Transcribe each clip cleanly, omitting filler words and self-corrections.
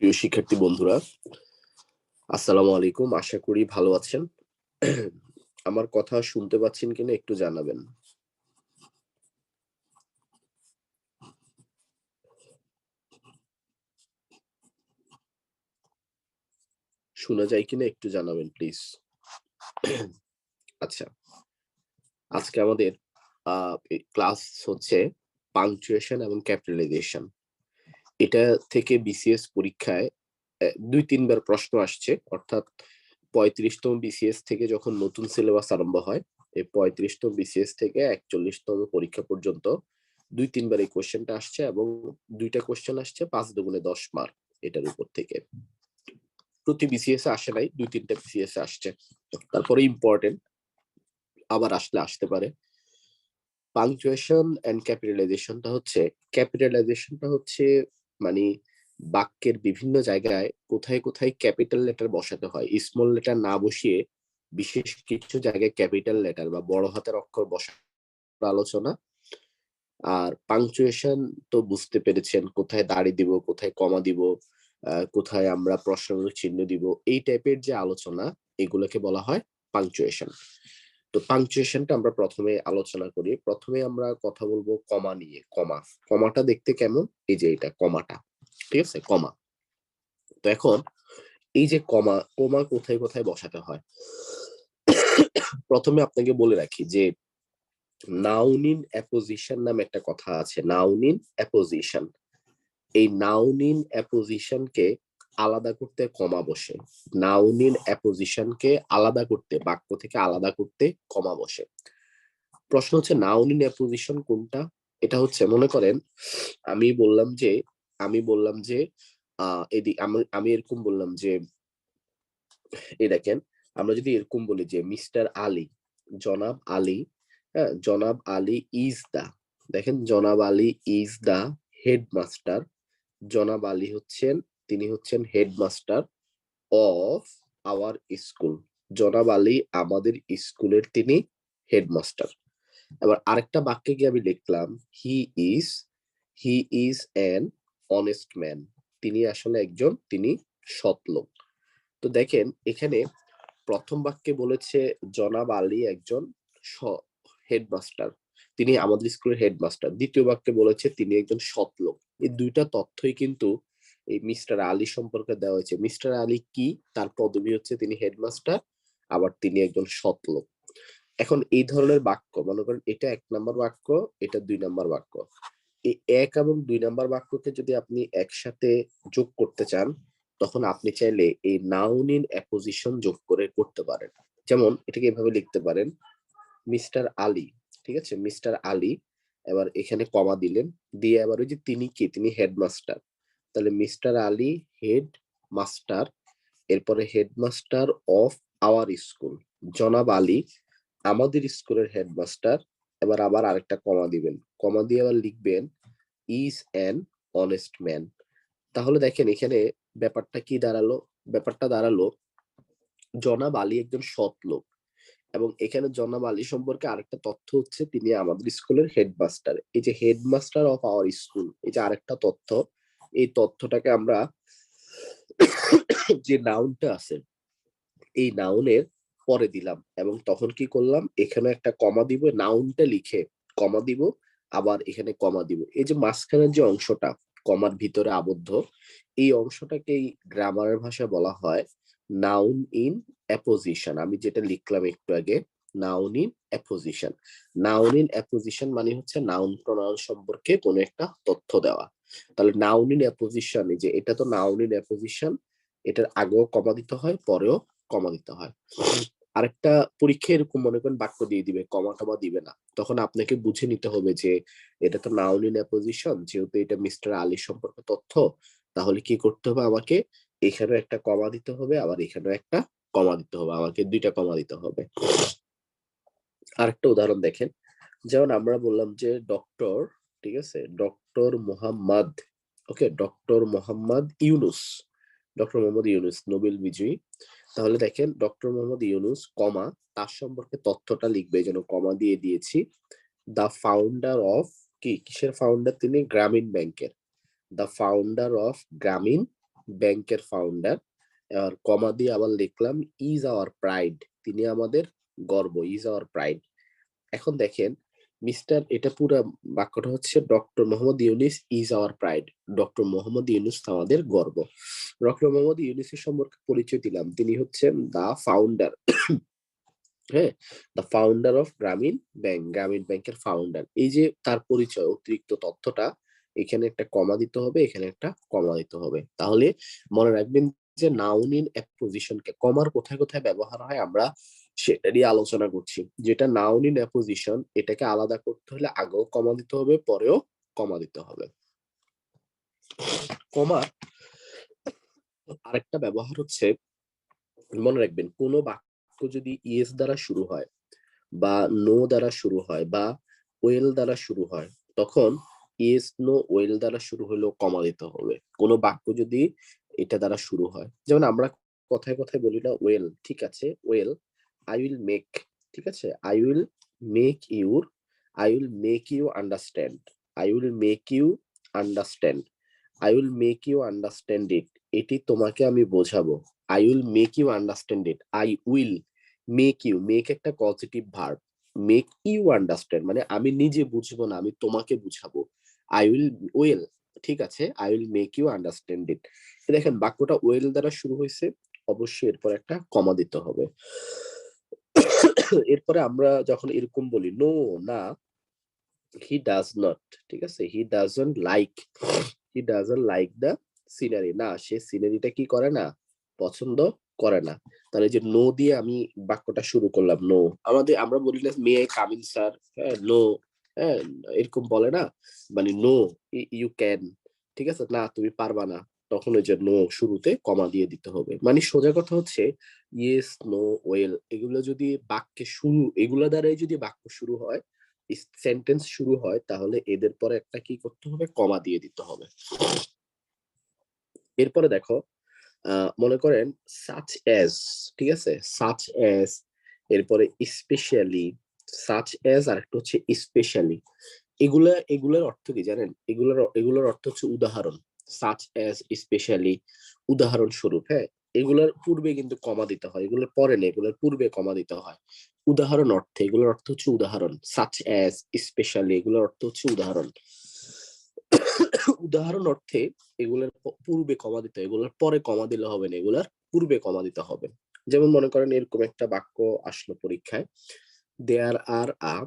প্রিয় শিক্ষার্থী বন্ধুরা, আসসালামু আলাইকুম। আশা করি ভালো আছেন। আমার কথা শুনতে পাচ্ছেন কিনা একটু জানাবেন। শোনা যায় কিনা একটু জানাবেন প্লিজ। আচ্ছা, আজকে আমাদের ক্লাস হচ্ছে পাংচুয়েশন এবং ক্যাপিটালাইজেশন। এটা থেকে বিসিএস পরীক্ষায় ২-৩ বার প্রশ্ন আসছে। অর্থাৎ ৩৫তম বিসিএস থেকে যখন নতুন সিলেবাস আরম্ভ হয়, এই ৩৫তম বিসিএস থেকে ৪১তম পরীক্ষা পর্যন্ত ২-৩ বার এই কোয়েশ্চেনটা আসছে এবং ২ টা কোয়েশ্চেন আসছে ৫ দুগুণে ১০ মার্ক এটার উপর থেকে। প্রতি বিসিএস এ আসে নাই, ২-৩ টা বিসিএস এ আসছে। তারপরে ইম্পোর্টেন্ট আবার আসলে আসতে পারে। পাংচুয়েশন এন্ড ক্যাপিটালাইজেশনটা হচ্ছে মানে বাক্যের বিভিন্ন জায়গায় কোথায় কোথায় ক্যাপিটাল লেটার বসাতে হয়, স্মল লেটার না বসিয়ে বিশেষ কিছু জায়গায় ক্যাপিটাল লেটার বা বড় হাতের অক্ষর বসার আলোচনা। আর পাংচুয়েশন তো বুঝতে পেরেছেন, কোথায় দাড়ি দিব, কোথায় কমা দিব, কোথায় আমরা প্রশ্নবোধক চিহ্ন দিব, এই টাইপের যে আলোচনা, এগুলোকে বলা হয় পাংচুয়েশন। তো পাংচুয়েশনটা আমরা প্রথমে আলোচনা করি। প্রথমে আমরা কথা বলবো কমা নিয়ে। কমাটা দেখতে কেমন? এই যে এটা কমাটা। ঠিক আছে? কমা। তো এখন এই যে কমা কোথায় কোথায় বসাতে হয়? প্রথমে আপনাকে বলে রাখি যে নাউন ইন অ্যাপোজিশন নামে একটা কথা আছে। Noun in apposition. এই নাউন ইন অ্যাপোজিশনকে আলাদা করতে কমা বসে। নাউন ইন অ্যাপোজিশনকে আলাদা করতে, বাক্য থেকে আলাদা করতে কমা বসে। প্রশ্ন হচ্ছে নাউন ইন অ্যাপোজিশন কোনটা? এটা হচ্ছে মনে করেন আমি বললাম যে আমি বললাম যে আমি আমি এরকম বললাম যে এই দেখেন, আমরা যদি এরকম বলি যে মিস্টার আলী, জনাব আলী, হ্যাঁ? জনাব আলী ইজ দা, দেখেন জনাব আলী ইজ দা হেডমাস্টার। জনাব আলী হচ্ছেন, তিনি হচ্ছেন হেডমাস্টার অফ আওয়ার স্কুল। জনাব আলী আমাদের স্কুলের তিনি হেডমাস্টার। এবার আরেকটা বাক্যে গিয়ে আমি লিখলাম he is he is an honest man. তিনি আসলে একজন, তিনি সৎ লোক। তো দেখেন এখানে প্রথম বাক্যে বলেছে জনাব আলী একজন হেডমাস্টার, তিনি আমাদের স্কুলের হেডমাস্টার। দ্বিতীয় বাক্যে বলেছে তিনি একজন সৎ লোক। এই দুইটা তথ্যই কিন্তু এই মিস্টার আলী সম্পর্কে দেওয়া হয়েছে। মিস্টার আলী কি? তার পদবি হচ্ছে তিনি হেডমাস্টার, আবার তিনি একজন সৎ লোক। এখন এই ধরনের বাক্য মনে করেন এটা ১ নাম্বার বাক্য, এটা ২ নাম্বার বাক্য। এই ১ এবং ২ নাম্বার বাক্যকে যদি আপনি একসাথে যোগ করতে চান, তখন আপনি চাইলে এই নাউন ইন অ্যাপোজিশন যোগ করে করতে পারেন। যেমন এটাকে এভাবে লিখতে পারেন, মিস্টার আলী, ঠিক আছে? মিস্টার আলী, এবার এখানে কমা দিলেন, দিয়ে আবার ওই যে তিনি কে? তিনি হেডমাস্টার। তাহলে মিস্টার আলী হেড মাস্টার, এরপরে হেডমাস্টার অফ আওয়ার স্কুল। জনাব আলী আমাদের স্কুলের হেডমাস্টার। এবার আবার আরেকটা কমা দিবেন। কমা দিয়ে আবার লিখবেন ইজ অ্যান অনেস্ট ম্যান। তাহলে দেখেন এখানে ব্যাপারটা কি দাঁড়ালো? ব্যাপারটা দাঁড়ালো জনাব আলী একজন সৎ লোক এবং এখানে জনাব আলী সম্পর্কে আরেকটা তথ্য হচ্ছে তিনি আমাদের স্কুলের হেডমাস্টার। এই যে হেডমাস্টার অফ আওয়ার স্কুল, এই যে আরেকটা তথ্য, এই তথ্যটাকে আমরা যে নাউনটা আছে এই নাউনের পরে দিলাম এবং তখন কি করলাম? এখানে একটা কমা দিব, নাউনটা লিখে কমা দিব, আবার এখানে কমা দিব। এই যে মাঝখানের যে অংশটা কমার ভিতরে আবদ্ধ, এই অংশটাকেই গ্রামারের ভাষায় বলা হয় নাউন ইন অ্যাপোজিশন। আমি যেটা লিখলাম একটু আগে, noun in apposition. Noun in apposition মানে হচ্ছে নাউন প্রোনাউন সম্পর্কে কোনো একটা তথ্য দেওয়া। তাহলে নাউন ইন অ্যাপোজিশন, এই যে এটা তো নাউন ইন অ্যাপোজিশন, এটার আগেও কমা দিতে হয়, পরেও কমা দিতে হয়। আরেকটা পরীক্ষায় এরকম মনে করেন বাক্য দিয়ে দিবে, কমা টমা দিবে না। তখন আপনাকে বুঝে নিতে হবে যে এটা তো নাউন ইন অ্যাপোজিশন, যেহেতু এটা মিস্টার আলী সম্পর্কে তথ্য, তাহলে কি করতে হবে আমাকে? এখানেও একটা কমা দিতে হবে, আবার এখানেও একটা কমা দিতে হবে। আমাকে ২ টা কমা দিতে হবে। আরেকটা উদাহরণ দেখেন, যেমন আমরা বললাম যে ডক্টর, ঠিক আছে? Doctor Mohammad, okay? Doctor Mohammad Yunus, doctor Mohammad Yunus Nobel বিজয়ী। তাহলে দেখেন ডক্টর মোহাম্মদ ইউনুস, কমা, তার সম্পর্কে তথ্যটা লিখবে, এই জন্য কমা দিয়ে দিয়েছি। দ্য ফাউন্ডার অফ, কি কিসের ফাউন্ডার তিনি? গ্রামীণ ব্যাংকের। দ্য ফাউন্ডার অফ গ্রামীণ ব্যাংকের ফাউন্ডার, আর কমা দিয়ে আবার লিখলাম ইজ আওয়ার প্রাইড, তিনি আমাদের গর্ব, ইজ আওয়ার প্রাইড। এখন দেখেন মিস্টার, এটা পুরো বাক্যটা হচ্ছে doctor Mohammad Yunus is our pride, doctor Mohammad Yunus আমাদের গর্ব। ডক্টর মোহাম্মদ ইউনুসের সম্পর্কে পরিচয় দিলাম, তিনি হচ্ছেন দা ফাউন্ডার, হ্যাঁ, দ্য ফাউন্ডার অফ গ্রামীণ ব্যাংক, গ্রামীণ ব্যাংকের ফাউন্ডার। এই যে তার পরিচয়, অতিরিক্ত তথ্যটা, এখানে একটা কমা দিতে হবে, এখানে একটা কমা দিতে হবে। তাহলে মনে রাখবেন যে নাউন ইন অ্যাপোজিশনকে কমার কোথায় কোথায় ব্যবহার হয় আমরা সেটারই আলোচনা করছি। যেটা নাউন ইন অ্যাপোজিশন, এটাকে আলাদা করতে হলে আগেও কমা দিতে হবে, পরেও কমা দিতে হবে। কমা আরেকটা ব্যবহার হচ্ছে, মনে রাখবেন কোন বাক্য যদি ইয়েস দ্বারা শুরু হয় বা নো দ্বারা শুরু হয় বা ওয়েল দ্বারা শুরু হয়, তখন ইয়েস নো ওয়েল দ্বারা শুরু হলেও কমা দিতে হবে। কোন বাক্য যদি এটা দ্বারা শুরু হয়, যেমন আমরা কথায় কথায় বলি না ওয়েল, ঠিক আছে ওয়েল, আই উইল মেক, ঠিক আছে I will make your, I will make you understand, I will make you understand, I will make you understand it, এটি তোমাকে আমি বোঝাবো। I will make you understand it, I will make you, make একটা positive verb, make you understand মানে আমি নিজে বুঝবো না, আমি তোমাকে বুঝাবো। আই উইল ওয়েল, ঠিক আছে I will make you understand it. দেখেন বাক্যটা ওয়েল দ্বারা শুরু হয়েছে, অবশ্যই এরপর একটা কমা দিতে হবে। এরপরে আমরা যখন এরকম বলি নো, না, হি ডাজ নট, ঠিক আছে he doesn't like, he doesn't like the scenery, না সে সিনারিটা কি করে না, পছন্দ করে না। তাহলে যে নো দিয়ে আমি বাক্যটা শুরু করলাম, নো, আমরা বলি না may I come in sir, হ্যাঁ নো, হ্যাঁ এরকম বলে না, মানে নো ইউ ক্যান, ঠিক আছে না তুমি পারবা না, তখন ওই যে নো শুরুতে কমা দিয়ে দিতে হবে। মানে সোজা কথা হচ্ছে ইয়েস নো ওয়েল, এগুলো যদি বাক্যে শুরু, এগুলো দ্বারাই যদি বাক্য শুরু হয়, সেন্টেন্স শুরু হয়, তাহলে এদের পরে একটা কি করতে হবে, কমা দিয়ে দিতে হবে। এরপরে দেখো মনে করেন সাচ এজ, ঠিক আছে সাচ এজ, এরপরে স্পেশালি, সাচ এজ আর একটা হচ্ছে স্পেশালি। এগুলার অর্থ কি জানেন, এগুলোর অর্থ হচ্ছে উদাহরণ। সাচ এজ, স্পেশালি, উদাহরণ স্বরূপ, হ্যাঁ এগুলোর পূর্বে কিন্তু কমা দিতে হয়, এগুলোর পরে নেই, এগুলোর পূর্বে কমা দিতে হয়। উদাহরণ অর্থে, এগুলোর অর্থ হচ্ছে উদাহরণ, সাচ এজ, স্পেশালি, এগুলোর অর্থ হচ্ছে উদাহরণ। উদাহরণ অর্থে এগুলোর পূর্বে কমা দিতে হয়, এগুলোর পরে কমা দিলে হবে না, এগুলার পূর্বে কমা দিতে হবে। যেমন মনে করেন এরকম একটা বাক্য আসলো পরীক্ষায়, there are a,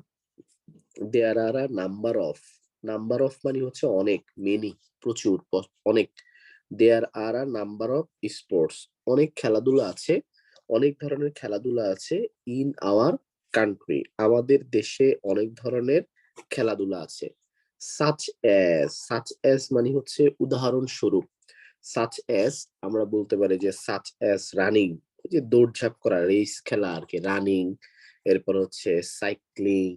there are a number of, number of মানে হচ্ছে অনেক, মেনি, প্রচুর, অনেক। There are a number of sports, অনেক খেলাধুলা আছে, অনেক ধরনের খেলাধুলা আছে, ইন আওয়ার কান্ট্রি, আমাদের দেশে অনেক ধরনের খেলাধুলা আছে। সাচ এস, সাচ এস মানে হচ্ছে উদাহরণস্বরূপ। সাচ এস আমরা বলতে পারি যে সাচ এস রানিং, ওই যে দৌড়ঝাঁপ করা, রেস খেলা আর কি, রানিং। এরপর হচ্ছে সাইক্লিং,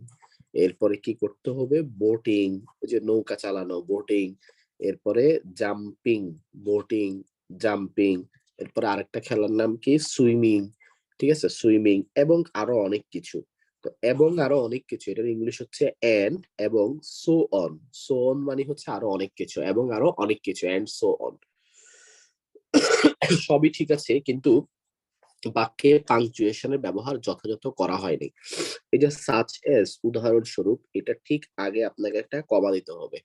এরপরে কি করতে হবে, বোটিং, ওই যে নৌকা চালানো, বোটিং। এরপরে জাম্পিং, বোটিং, জাম্পিং। এরপরে আরেকটা খেলার নাম কি, সুইমিং, ঠিক আছে সুইমিং, এবং আরো অনেক কিছু। তো এবং আরো অনেক কিছু, এটার ইংলিশ হচ্ছে এন্ড এবং সো অন। সো অন মানে হচ্ছে আরো অনেক কিছু, এবং আরো অনেক কিছু, এন্ড সো অন। সবই ঠিক আছে, কিন্তু বাক্যে পাংচুয়েশনের ব্যবহার যথাযথ করা হয়নি। এই যে সাচ এস উদাহরণস্বরূপ, এটা ঠিক আগে আপনাকে একটা কমা দিতে হবে।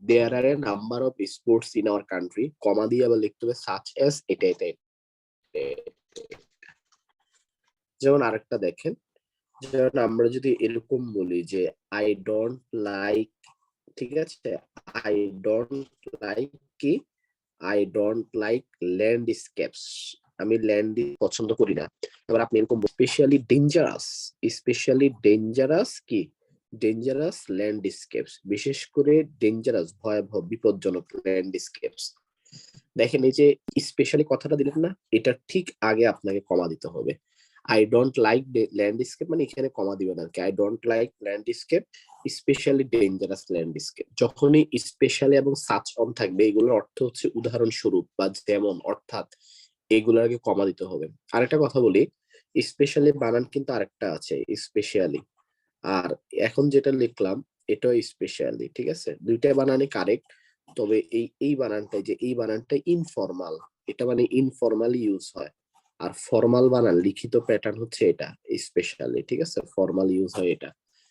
There are a number of sports in our country, comma দিয়ে আবার লিখতে হবে সাচ এস এটা এটা এটা। যেমন আরেকটা দেখেন, যেমন আমরা যদি এরকম বলি যে আই ডোন্ট লাইক, ঠিক আছে আই ডোন্ট লাইক কি, আই ডোন্ট লাইক ল্যান্ডস্কেপস, আমি ল্যান্ড পছন্দ করি না। এবার আপনি এরকম স্পেশালি ডেঞ্জারাস, স্পেশালি ডেঞ্জারাস কি, ডেঞ্জারাস ল্যান্ডস্কেপস, বিশেষ করে ডেঞ্জারাস ভয়াবহ বিপজ্জনক ল্যান্ডস্কেপস। দেখেন এই যে স্পেশালি কথাটা দিলেন না, এটা ঠিক আগে আপনাকে কমা দিতে হবে। আই ডোন্ট লাইক ল্যান্ডস্কেপ মানে এখানে কমা দিবেন আর কি, I don't like landscape specially dangerous landscape. যখনই স্পেশালি এবং সাচ অন থাকবে, এগুলোর অর্থ হচ্ছে উদাহরণস্বরূপ বা যেমন, অর্থাৎ এগুলোর আগে কমা দিতে হবে। আরেকটা কথা বলি, স্পেশালি বানান কিন্তু আরেকটা আছে, স্পেশালি, আর এখন যেটা লিখলাম এটাও স্পেশালি, ঠিক আছে দুইটা বানানই কারেক্ট। তবে এই বানানটা, যে এই বানানটা ইনফরমাল, এটা মানে ইনফরমালি ইউজ হয়। আর ফরমাল বানান লিখিত প্যাটার্ন হচ্ছে এটা স্পেশালি, ঠিক আছে? ফরমাল ইউজ হয় এটা,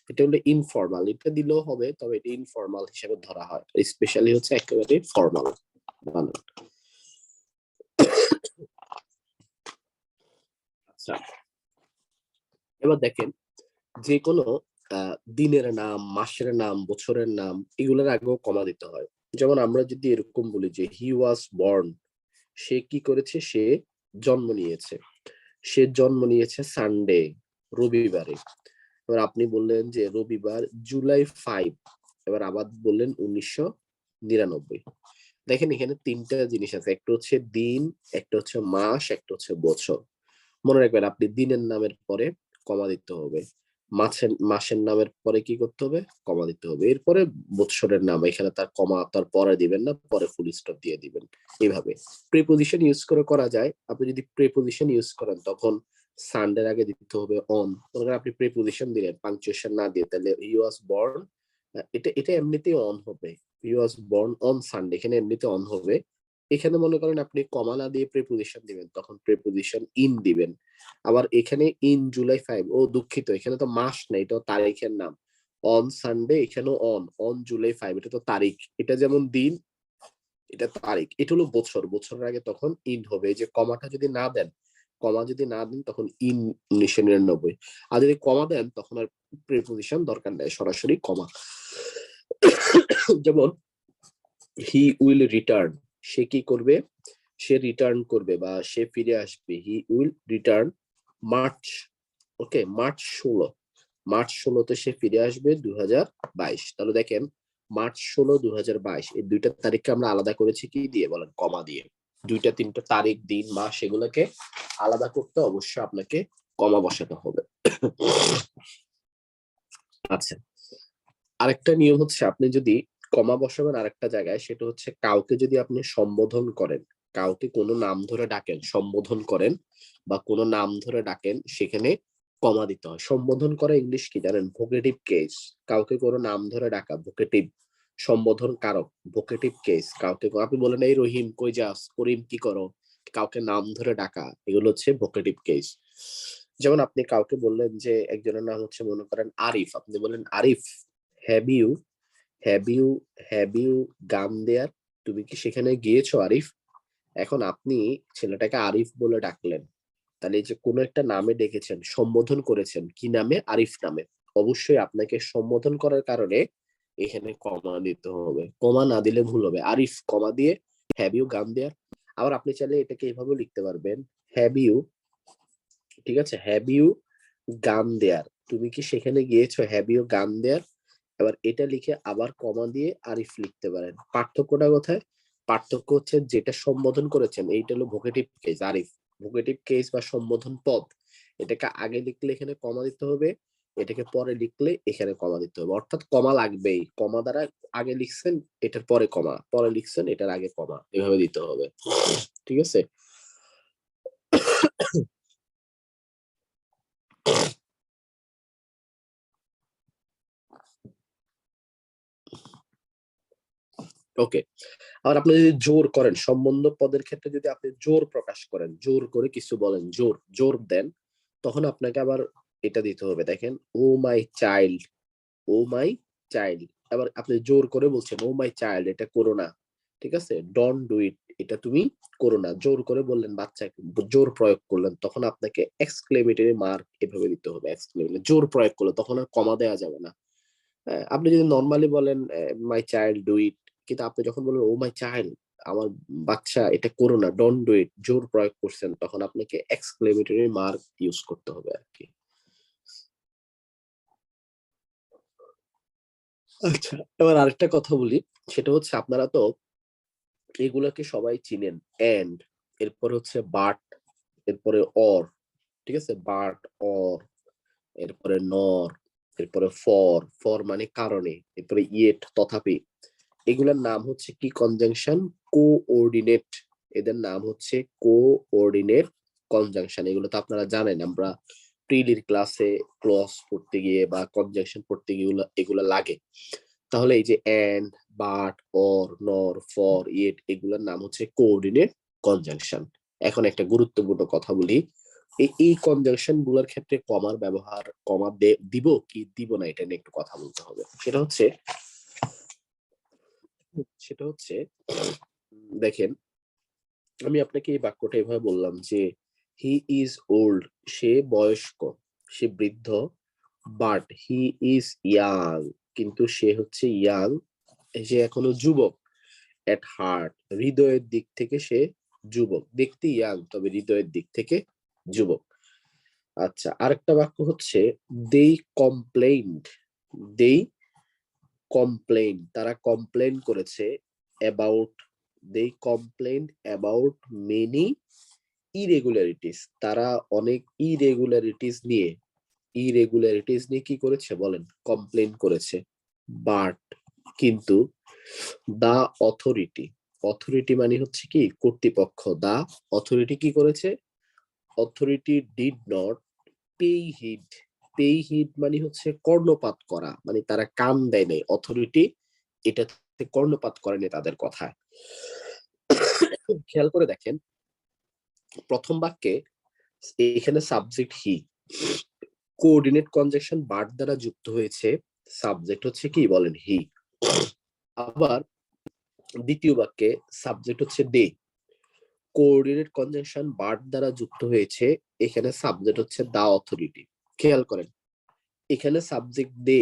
এটা হলো ইনফরমাল, এটা দিলেও হবে, তবে এটা ইনফরমাল হিসেবে ধরা হয়। স্পেশালি হচ্ছে একেবারে ফরমাল বানান। আচ্ছা, এবার দেখেন, যে কোনো দিনের নাম, মাসের নাম, বছরের নাম, এগুলোর আগেও কমা দিতে হয়। যেমন আমরা যদি এরকম বলি যে হি ওয়াজ বর্ন, সে কি করেছে, সে জন্ম নিয়েছে, সে জন্ম নিয়েছে সানডে, রবিবারে। এবার আপনি বললেন যে রবিবার জুলাই 5, এবার আবার বললেন 1999। দেখেন এখানে তিনটা জিনিস আছে, একটা হচ্ছে দিন, একটা হচ্ছে মাস, একটা হচ্ছে বছর। মনে রাখবেন, আপনি দিনের নামের পরে কমা দিতে হবে, মাসের নামের পরে কি করতে হবে, কমা দিতে হবে, এরপরে বৎসরের নাম, এখানে তার কমা তার পরে দিবেন না, পরে ফুল স্টপ দিয়ে দিবেন। এইভাবে প্রিপোজিশন ইউজ করে করা যায়। আপনি যদি প্রিপোজিশন ইউজ করেন তখন সানডের আগে দিতে হবে অন। আপনি প্রিপোজিশন দিলেন পাংচুয়েশন না দিয়ে, তাহলে হি ওয়াজ বর্ন, এটা এটা এমনিতেই অন হবে। হি ওয়াজ বর্ন অন সানডে, এখানে এমনিতে অন হবে। এখানে মনে করেন আপনি কমা না দিয়ে প্রিপোজিশন দিবেন, তখন প্রিপোজিশন ইন দিবেন। আবার এখানে ইন জুলাই 5, ও দুঃখিত, এখানে তো মাস নেই, এটা তারিখের নাম। অন সানডে, এখানে অন জুলাই 5, এটা তো তারিখ। এটা যেমন দিন, এটা তারিখ, এটা হলো বছর, বছরের আগে তখন ইন হবে। এই যে কমাটা যদি না দেন, কমা যদি না দেন তখন ইন 1999। আর যদি কমা দেন তখন আর প্রিপোজিশন দরকার নেই, সরাসরি কমা। যেমন হি উইল রিটার্ন, সে কি করবে, সে রিটার্ন করবে বা সে ফিরে আসবে। He will return March, okay, March 16তে সে ফিরে আসবে 2022। তাহলে দেখেন মার্চ 16, 2022, এই দুইটা তারিখকে আমরা আলাদা করেছি কি দিয়ে বলেন, কমা দিয়ে। দুইটা তিনটা তারিখ, দিন, মাস, এগুলোকে আলাদা করতে অবশ্যই আপনাকে কমা বসাতে হবে। আচ্ছা, আরেকটা নিয়ম হচ্ছে, আপনি যদি কমা বসাবেন আরেকটা জায়গায়, সেটা হচ্ছে কাউকে যদি আপনি সম্বোধন করেন, কাউকে কোনো নাম ধরে ডাকেন, সম্বোধন করেন বা কোনো নাম ধরে ডাকেন, সেখানে কমা দিতে হয়। সম্বোধন করা ইংলিশ কি জানেন? Vocative case. কাউকে কোনো নাম ধরে ডাকা ভোকেটিভ, সম্বোধন কারক ভোকেটিভ কেস। কাউকে আপনি বলেন এই রহিম কই যাস, করিম কি করো, কাউকে নাম ধরে ডাকা, এগুলো হচ্ছে ভোকেটিভ কেস। যেমন আপনি কাউকে বললেন যে একজনের নাম হচ্ছে মনে করেন আরিফ, আপনি বলেন Arif, have you have you have you gone there, তুমি কি সেখানে গিয়েছো আরিফ? এখন আপনি ছেলেটাকে আরিফ বলে ডাকলেন, তাহলে এই যে কোনো একটা নামে ডেকেছেন, সম্বোধন করেছেন, কি নামে? আরিফ নামে। অবশ্যই আপনাকে সম্বোধন করার কারণে এখানে কমা দিতে হবে, কমা না দিলে ভুল হবে। আরিফ কমা দিয়ে হ্যাভ ইউ গান দেয়ার। আবার আপনি চাইলে এটাকে এইভাবে লিখতে পারবেন, হ্যাভ ইউ, ঠিক আছে, হ্যাভ ইউ গান দেয়ার, তুমি কি সেখানে গিয়েছো, হ্যাভ ইউ গান দেয়ার। এবার এটা লিখে আবার কমা দিয়ে আরিফ লিখতে পারেন। পার্থক্যটা কোথায়? পার্থক্য হচ্ছে যেটা সম্বোধন করেছেন এইটা হলো vocative case, Arif vocative case বা সম্বোধন পদ। এটাকে আগে লিখলে এখানে কমা দিতে হবে, এটাকে পরে লিখলে এখানে কমা দিতে হবে। অর্থাৎ কমা লাগবেই, কমা দ্বারা আগে লিখছেন এটার পরে কমা, পরে লিখছেন এটার আগে কমা, এভাবে দিতে হবে, ঠিক আছে? ওকে। আর আপনি যদি জোর করেন, সম্বন্ধ পদের ক্ষেত্রে যদি আপনি জোর প্রকাশ করেন, জোর করে কিছু বলেন, জোর জোর দেন, তখন আপনাকে আবার এটা দিতে হবে। দেখেন, ও my child, O my child. আবার আপনি জোর করে বলছেন ও মাই চাইল্ড, এটা করো না, ঠিক আছে? ডোন্ট ডু ইট, এটা তুমি করো না। জোর করে বললেন, বাচ্চাকে জোর প্রয়োগ করলেন, তখন আপনাকে এক্সক্লেমেটরি মার্ক এভাবে দিতে হবে। এক্সক্লেমেটরি জোর প্রয়োগ করলে তখন আর কমা দেওয়া যাবে না। হ্যাঁ, আপনি যদি নরমালি বলেন মাই চাইল্ড ডু ইট, কিন্তু আপনি যখন বলবেন ও মাই চাইল্ড, আমার বাচ্চা, এটা করো না, ডোন্ট ডু ইট, জোর প্রয়োগ করছেন, তখন আপনাকে এক্সক্লেমেটরি মার্ক ইউজ করতে হবে আর কি। আচ্ছা, এবার আরেকটা কথা বলি, সেটা হচ্ছে আপনারা তো এগুলাকে সবাই চিনেন, এন্ড, এরপরে হচ্ছে বাট, এরপরে অর, ঠিক আছে, বাট, অর, এরপরে নর, এরপরে ফর, ফর মানে কারণে, এরপরে ইয়েট, তথাপি। এগুলোর নাম হচ্ছে কি? Conjunction, coordinate. এদের নাম হচ্ছে কোঅর্ডিনেট কনজাংশন। এগুলো তো আপনারা জানেন, আমরা প্রিলির ক্লাসে ক্লজ পড়তে গিয়ে বা কনজাংশন পড়তে গিয়ে এগুলো লাগে। তাহলে এই যে এন্ড, বাট, অর, নর, ফর, ইয়েট এগুলোর নাম হচ্ছে কোঅর্ডিনেট কনজাংশন। এখন একটা গুরুত্বপূর্ণ কথা বলি, এই কনজাংশন গুলোর ক্ষেত্রে কমার ব্যবহার, কমা দিব কি দিব না এটা নিয়ে একটু কথা বলতে হবে। সেটা হচ্ছে দেখেন, আমি আপনাকে এই বাক্যটা এভাবে বললাম যে হি ইজ ওল্ড, সে বয়স্ক, সে বৃদ্ধ, বাট হি ইজ ইয়াং, কিন্তু সে হচ্ছে ইয়াং, সে এখনো যুবক। এট হার্ট, হৃদয়ের দিক থেকে সে যুবক, দেখতে ইয়াং তবে হৃদয়ের দিক থেকে যুবক। আচ্ছা, আরেকটা বাক্য হচ্ছে দে কমপ্লেইনড, দে কমপ্লেইন, তারা কমপ্লেন করেছে, about, they complained about many irregularities, তারা অনেক ইরেগুলারিটিস নিয়ে কি করেছে বলেন, কমপ্লেন করেছে। বাট, কিন্তু, দা অথরিটি, অথরিটি মানে হচ্ছে কি কর্তৃপক্ষ, দা অথরিটি কি করেছে, authority did not pay heed, pay heed মানে হচ্ছে কর্ণপাত করা, মানে তারা কান দেয় নাই, অথরিটি এটাতে কর্ণপাত করেনি তাদের কথায়। খেয়াল করে দেখেন প্রথম বাক্যে এখানে subject he, coordinate conjunction but দ্বারা যুক্ত হয়েছে, সাবজেক্ট হচ্ছে কি বলেন হি। আবার দ্বিতীয় বাক্যে সাবজেক্ট হচ্ছে দে, কোঅর্ডিনেট কনজাংশন বাট দ্বারা যুক্ত হয়েছে, এখানে সাবজেক্ট হচ্ছে দা অথরিটি। খেয়াল করেন এখানে সাবজেক্ট দে,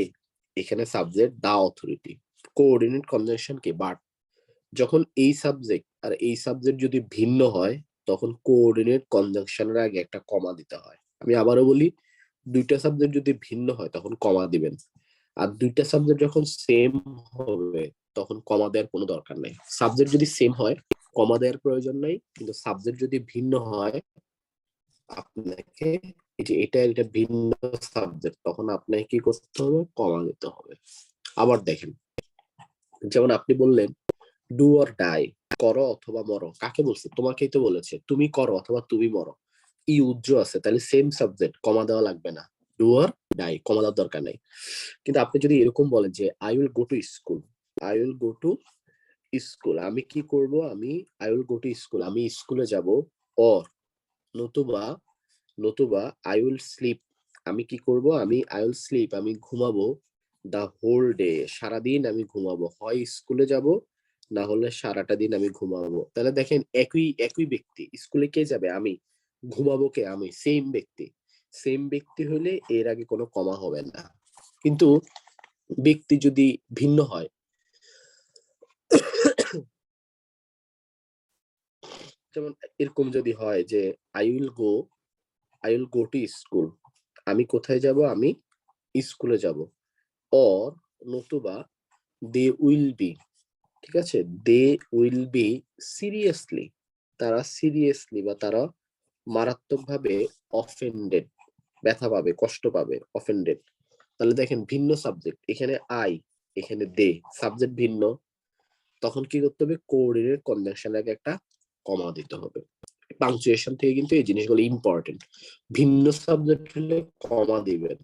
এখানে সাবজেক্ট দা অথরিটি, কোঅর্ডিনেট কনজাংশন কি বাট। যখন এই সাবজেক্ট আর এই সাবজেক্ট যদি ভিন্ন হয় তখন কোঅর্ডিনেট কনজাংশনের আগে একটা কমা দিতে হয়। আমি আবারও বলি, দুইটা সাবজেক্ট যদি ভিন্ন হয় তখন কমা দিবেন, আর দুইটা সাবজেক্ট যখন সেম হবে তখন কমা দেওয়ার কোনো দরকার নেই। সাবজেক্ট যদি সেম হয় কমা দেওয়ার প্রয়োজন নেই, কিন্তু সাবজেক্ট যদি ভিন্ন হয় আপনাকে, এই যে এটা ভিন্ন সাবজেক্ট, তখন আপনাকে কি করতে হবে, কমা দিতে হবে। আবার দেখেন, যেমন আপনি বললেন ডু অর ডাই, করো অথবা মরো, কাকে বলছে, তোমাকেই তো বলেছে তুমি করো অথবা তুমি মরো। ই উজ্জ আছে, তাহলে সেম সাবজেক্ট, কমা দেওয়া লাগবে না, ডু অর ডাই, কমা দেওয়ার দরকার নাই। কিন্তু আপনি যদি এরকম বলেন যে I will go to school, I will go to school, আমি কি করব, I will go to school, আমি স্কুলে যাব। অর, নতুবা, আই উইল স্লিপ, আমি কি করব, আই উইল স্লিপ, আমি ঘুমাবো। দা হোল ডে, সারাদিন আমি ঘুমাবো, হয় স্কুলে যাব না হলে সারাটা দিন আমি ঘুমাবো। তাহলে দেখেন একই একই ব্যক্তি, স্কুলে কে যাবে, আমি, ঘুমাবো কে, আমি, সেম ব্যক্তি। সেম ব্যক্তি হলে এর আগে কোনো কমা হবে না। কিন্তু ব্যক্তি যদি ভিন্ন হয়, যেমন এরকম যদি হয় যে I will go, to school, আমি কোথায় যাব, আমি স্কুলে যাব। অর, নতুবা দে উইল বি, ঠিক আছে, দে উইল বি সিরিয়াসলি, তারা সিরিয়াসলি বা তারা মারাত্মকভাবে অফেন্ডেড, ব্যথা পাবে, কষ্ট পাবে, অফেন্ডেড। তাহলে দেখেন ভিন্ন সাবজেক্ট, এখানে আই, এখানে দে, সাবজেক্ট ভিন্ন, তখন কি করতে হবে, কোঅর্ডিনেট কনজাংশন আগে একটা কমা দিতে হবে। পাংচুয়েশন থেকে কিন্তু এই জিনিসগুলো ইম্পর্টেন্ট। ভিন্ন সাবজেক্ট হলে কমা দিবেন,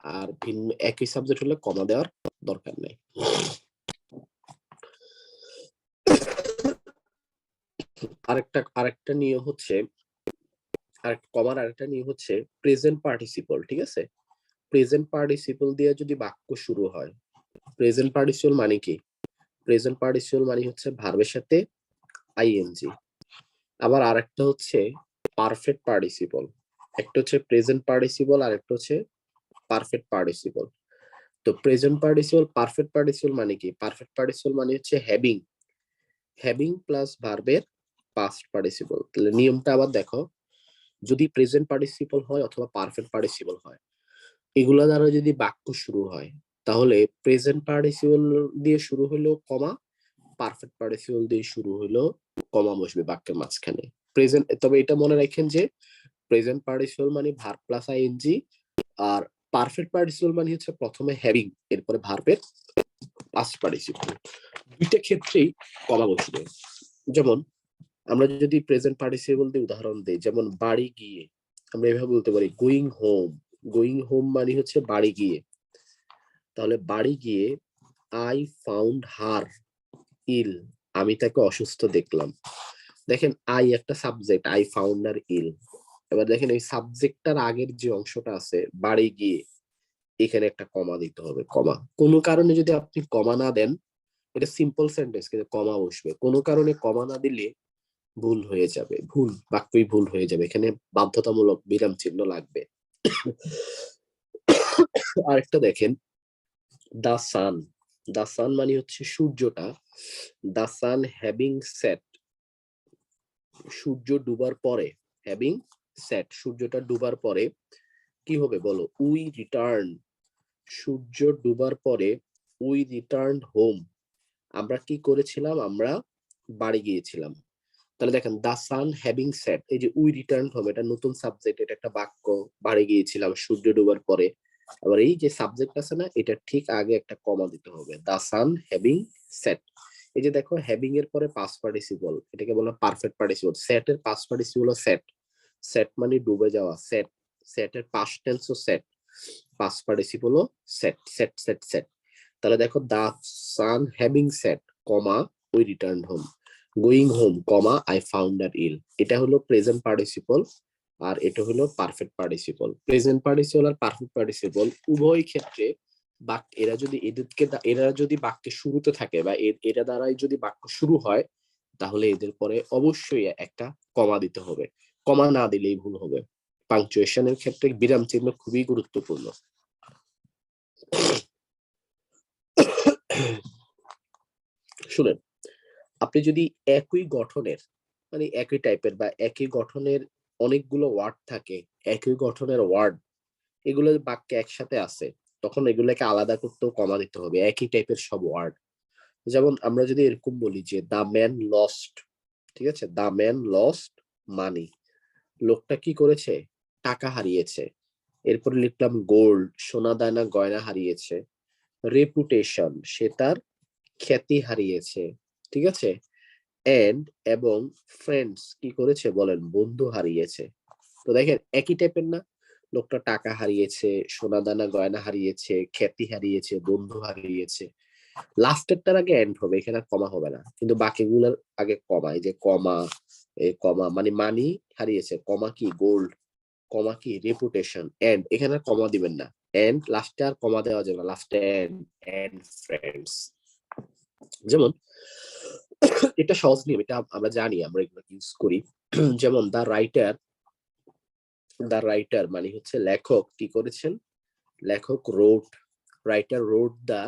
আর ভিন্ন একই সাবজেক্ট হলে কমা দেওয়ার দরকার নেই। আরেকটা নিয়ম হচ্ছে, আরেকটা নিয়ম হচ্ছে প্রেজেন্ট পার্টিসিপল, ঠিক আছে। প্রেজেন্ট পার্টিসিপল দিয়ে যদি বাক্য শুরু হয়, প্রেজেন্ট পার্টিসিপল মানে কি, প্রেজেন্ট পার্টিসিপল মানে হচ্ছে ভার্বের সাথে আইএনজি। আবার আরেকটা হচ্ছে পারফেক্ট পার্টিসিপল, একটা হচ্ছে প্রেজেন্ট পার্টিসিপল আর একটা হচ্ছে পারফেক্ট পার্টিসিপল। তো প্রেজেন্ট পার্টিসিপল, পারফেক্ট পার্টিসিপল মানে কি, পারফেক্ট পার্টিসিপল মানে হচ্ছে হ্যাভিং, প্লাস ভার্বের পাস্ট পার্টিসিপল। তাহলে নিয়মটা আবার দেখো, যদি প্রেজেন্ট পার্টিসিপল হয় অথবা পারফেক্ট পার্টিসিপল হয়, এগুলা দ্বারা যদি বাক্য শুরু হয় তাহলে প্রেজেন্ট পার্টিসিপল দিয়ে শুরু হলো কমা, পারফেক্ট পার্টিসিপল দিয়ে শুরু হলো কমা বসবে বাক্যের মাঝখানে। প্রেজেন্ট, তবে এটা মনে রাখেন যে প্রেজেন্ট পার্টিসিপল মানে ভার্ব প্লাস আইএনজি, আর পারফেক্ট পার্টিসিপল মানে হচ্ছে প্রথমে হ্যাভিং এরপরে ভার্বের পাস্ট পার্টিসিপল। দুইটা ক্ষেত্রেই কমা বসবে। যেমন আমরা যদি প্রেজেন্ট পার্টিসিপল দিয়ে উদাহরণ দিই, যেমন বাড়ি গিয়ে, আমরা এভাবে বলতে পারি গোয়িং হোম, গোয়িং হোম মানে হচ্ছে বাড়ি গিয়ে। তাহলে বাড়ি গিয়ে আই ফাউন্ড হার ইল, আমি তাকে অসুস্থ দেখলাম। দেখেন আই একটা সাবজেক্ট, আই ফাউন্ড আর ইল। এবার দেখেন এই সাবজেক্টটার আগের যে অংশটা আছে বাড়ি গিয়ে, এখানে একটা কমা দিতে হবে। কমা, কোনো কারণে যদি আপনি কমা না দেন, এটা সিম্পল সেন্টেন্স কিন্তু কমা বসবে, কোনো কারণে কমা না দিলে ভুল হয়ে যাবে, ভুল বাক্যই ভুল হয়ে যাবে, এখানে বাধ্যতামূলক বিরাম চিহ্ন লাগবে। আরেকটা দেখেন, দা সান, দা সান মানে হচ্ছে সূর্যটা, দা সান হ্যাভিং সেট, সূর্য ডুবার পরে, হ্যাভিং সেট সূর্যটা ডুবার পরে কি হবে বলো, উই রিটার্ন, সূর্য ডুবার পরে উই রিটার্ন হোম, আমরা কি করেছিলাম, আমরা বাড়ি গিয়েছিলাম। তাহলে দেখেন দা সান হ্যাভিং সেট, এই যে উই রিটার্ন হোম, এটা নতুন সাবজেক্ট, এটা একটা বাক্য, বাড়ি গিয়েছিলাম সূর্য ডুবার পরে। আবার এই যে সাবজেক্ট আছে না, এটা ঠিক আগে একটা কমা দিতে হবে, দা সান হ্যাভিং সেট। এই যে দেখো হ্যাভিং এর পরে পাস্ট পার্টিসিপল, এটাকে বলা পারফেক্ট পার্টিসিপল। সেট এর পাস্ট পার্টিসিপল সেট, সেট মানে ডুবে যাওয়া, সেট, সেট এর পাস্ট টেন্সও set, past participle set, set set set. তাহলে দেখো the sun having set comma we return home, going home comma I found her ill, এটা হলো প্রেজেন্ট পার্টিসিপল আর এটা হলো পারফেক্ট পার্টিসিপল। প্রেজেন্ট পার্টিসিপল আর পারফেক্ট পার্টিসিপল উভয় ক্ষেত্রে বাক্য, এরা যদি এদেরকে, এরা যদি বাক্যের শুরুতে থাকে বা এরা দ্বারাই যদি বাক্য শুরু হয়, তাহলে এদের পরে অবশ্যই একটা কমা দিতে হবে, কমা না দিলেই ভুল হবে। পাংচুয়েশনের ক্ষেত্রে বিরাম চিহ্ন খুবই গুরুত্বপূর্ণ। শুনেন, আপনি যদি একই গঠনের, মানে একই টাইপের বা একই গঠনের অনেকগুলো ওয়ার্ড থাকে, একই গঠনের ওয়ার্ড, এগুলো বাক্যে একসাথে আছে, তখন এগুলোকে আলাদা করতেও কমা দিতে হবে, একই টাইপের সব ওয়ার্ড। যেমন আমরা যদি এরকম বলি যে দা ম্যান লস্ট, ঠিক আছে, দা ম্যান লস্ট মানি, লোকটা কি করেছে, টাকা হারিয়েছে। এরপরে লিখলাম গোল্ড, সোনা দানা গয়না হারিয়েছে। রেপুটেশন, সে তার খ্যাতি হারিয়েছে, ঠিক আছে। এন্ড এবং ফ্রেন্ডস কি করেছে বলেন, বন্ধু হারিয়েছে। তো দেখেন একই টাইপের না, লোকটা টাকা হারিয়েছে, সোনা দানা গয়না হারিয়েছে, খ্যাতি হারিয়েছে, বন্ধু হারিয়েছে। লাস্টেরটার আগে এন্ড হবে, এখানে আর কমা হবে না, কিন্তু বাকিগুলোর আগে কমা, এই যে কমা, এই কমা মানে মানি হারিয়েছে, কমা কি গোল্ড, কমা কি রেপুটেশন, এন্ড এখানে আর কমা দিবেন না, এন্ড লাস্টে আর কমা দেওয়া যাবে না, লাস্টে এন্ড, এন্ড ফ্রেন্ডস। যেমন এটা সহজ নিয়ম, এটা আমরা জানি, আমরা এগুলো ইউজ করি। যেমন দা রাইটার, দা রাইটার মানে হচ্ছে লেখক কি করেছেন, লেখক রোড, রাইটার রোড দা,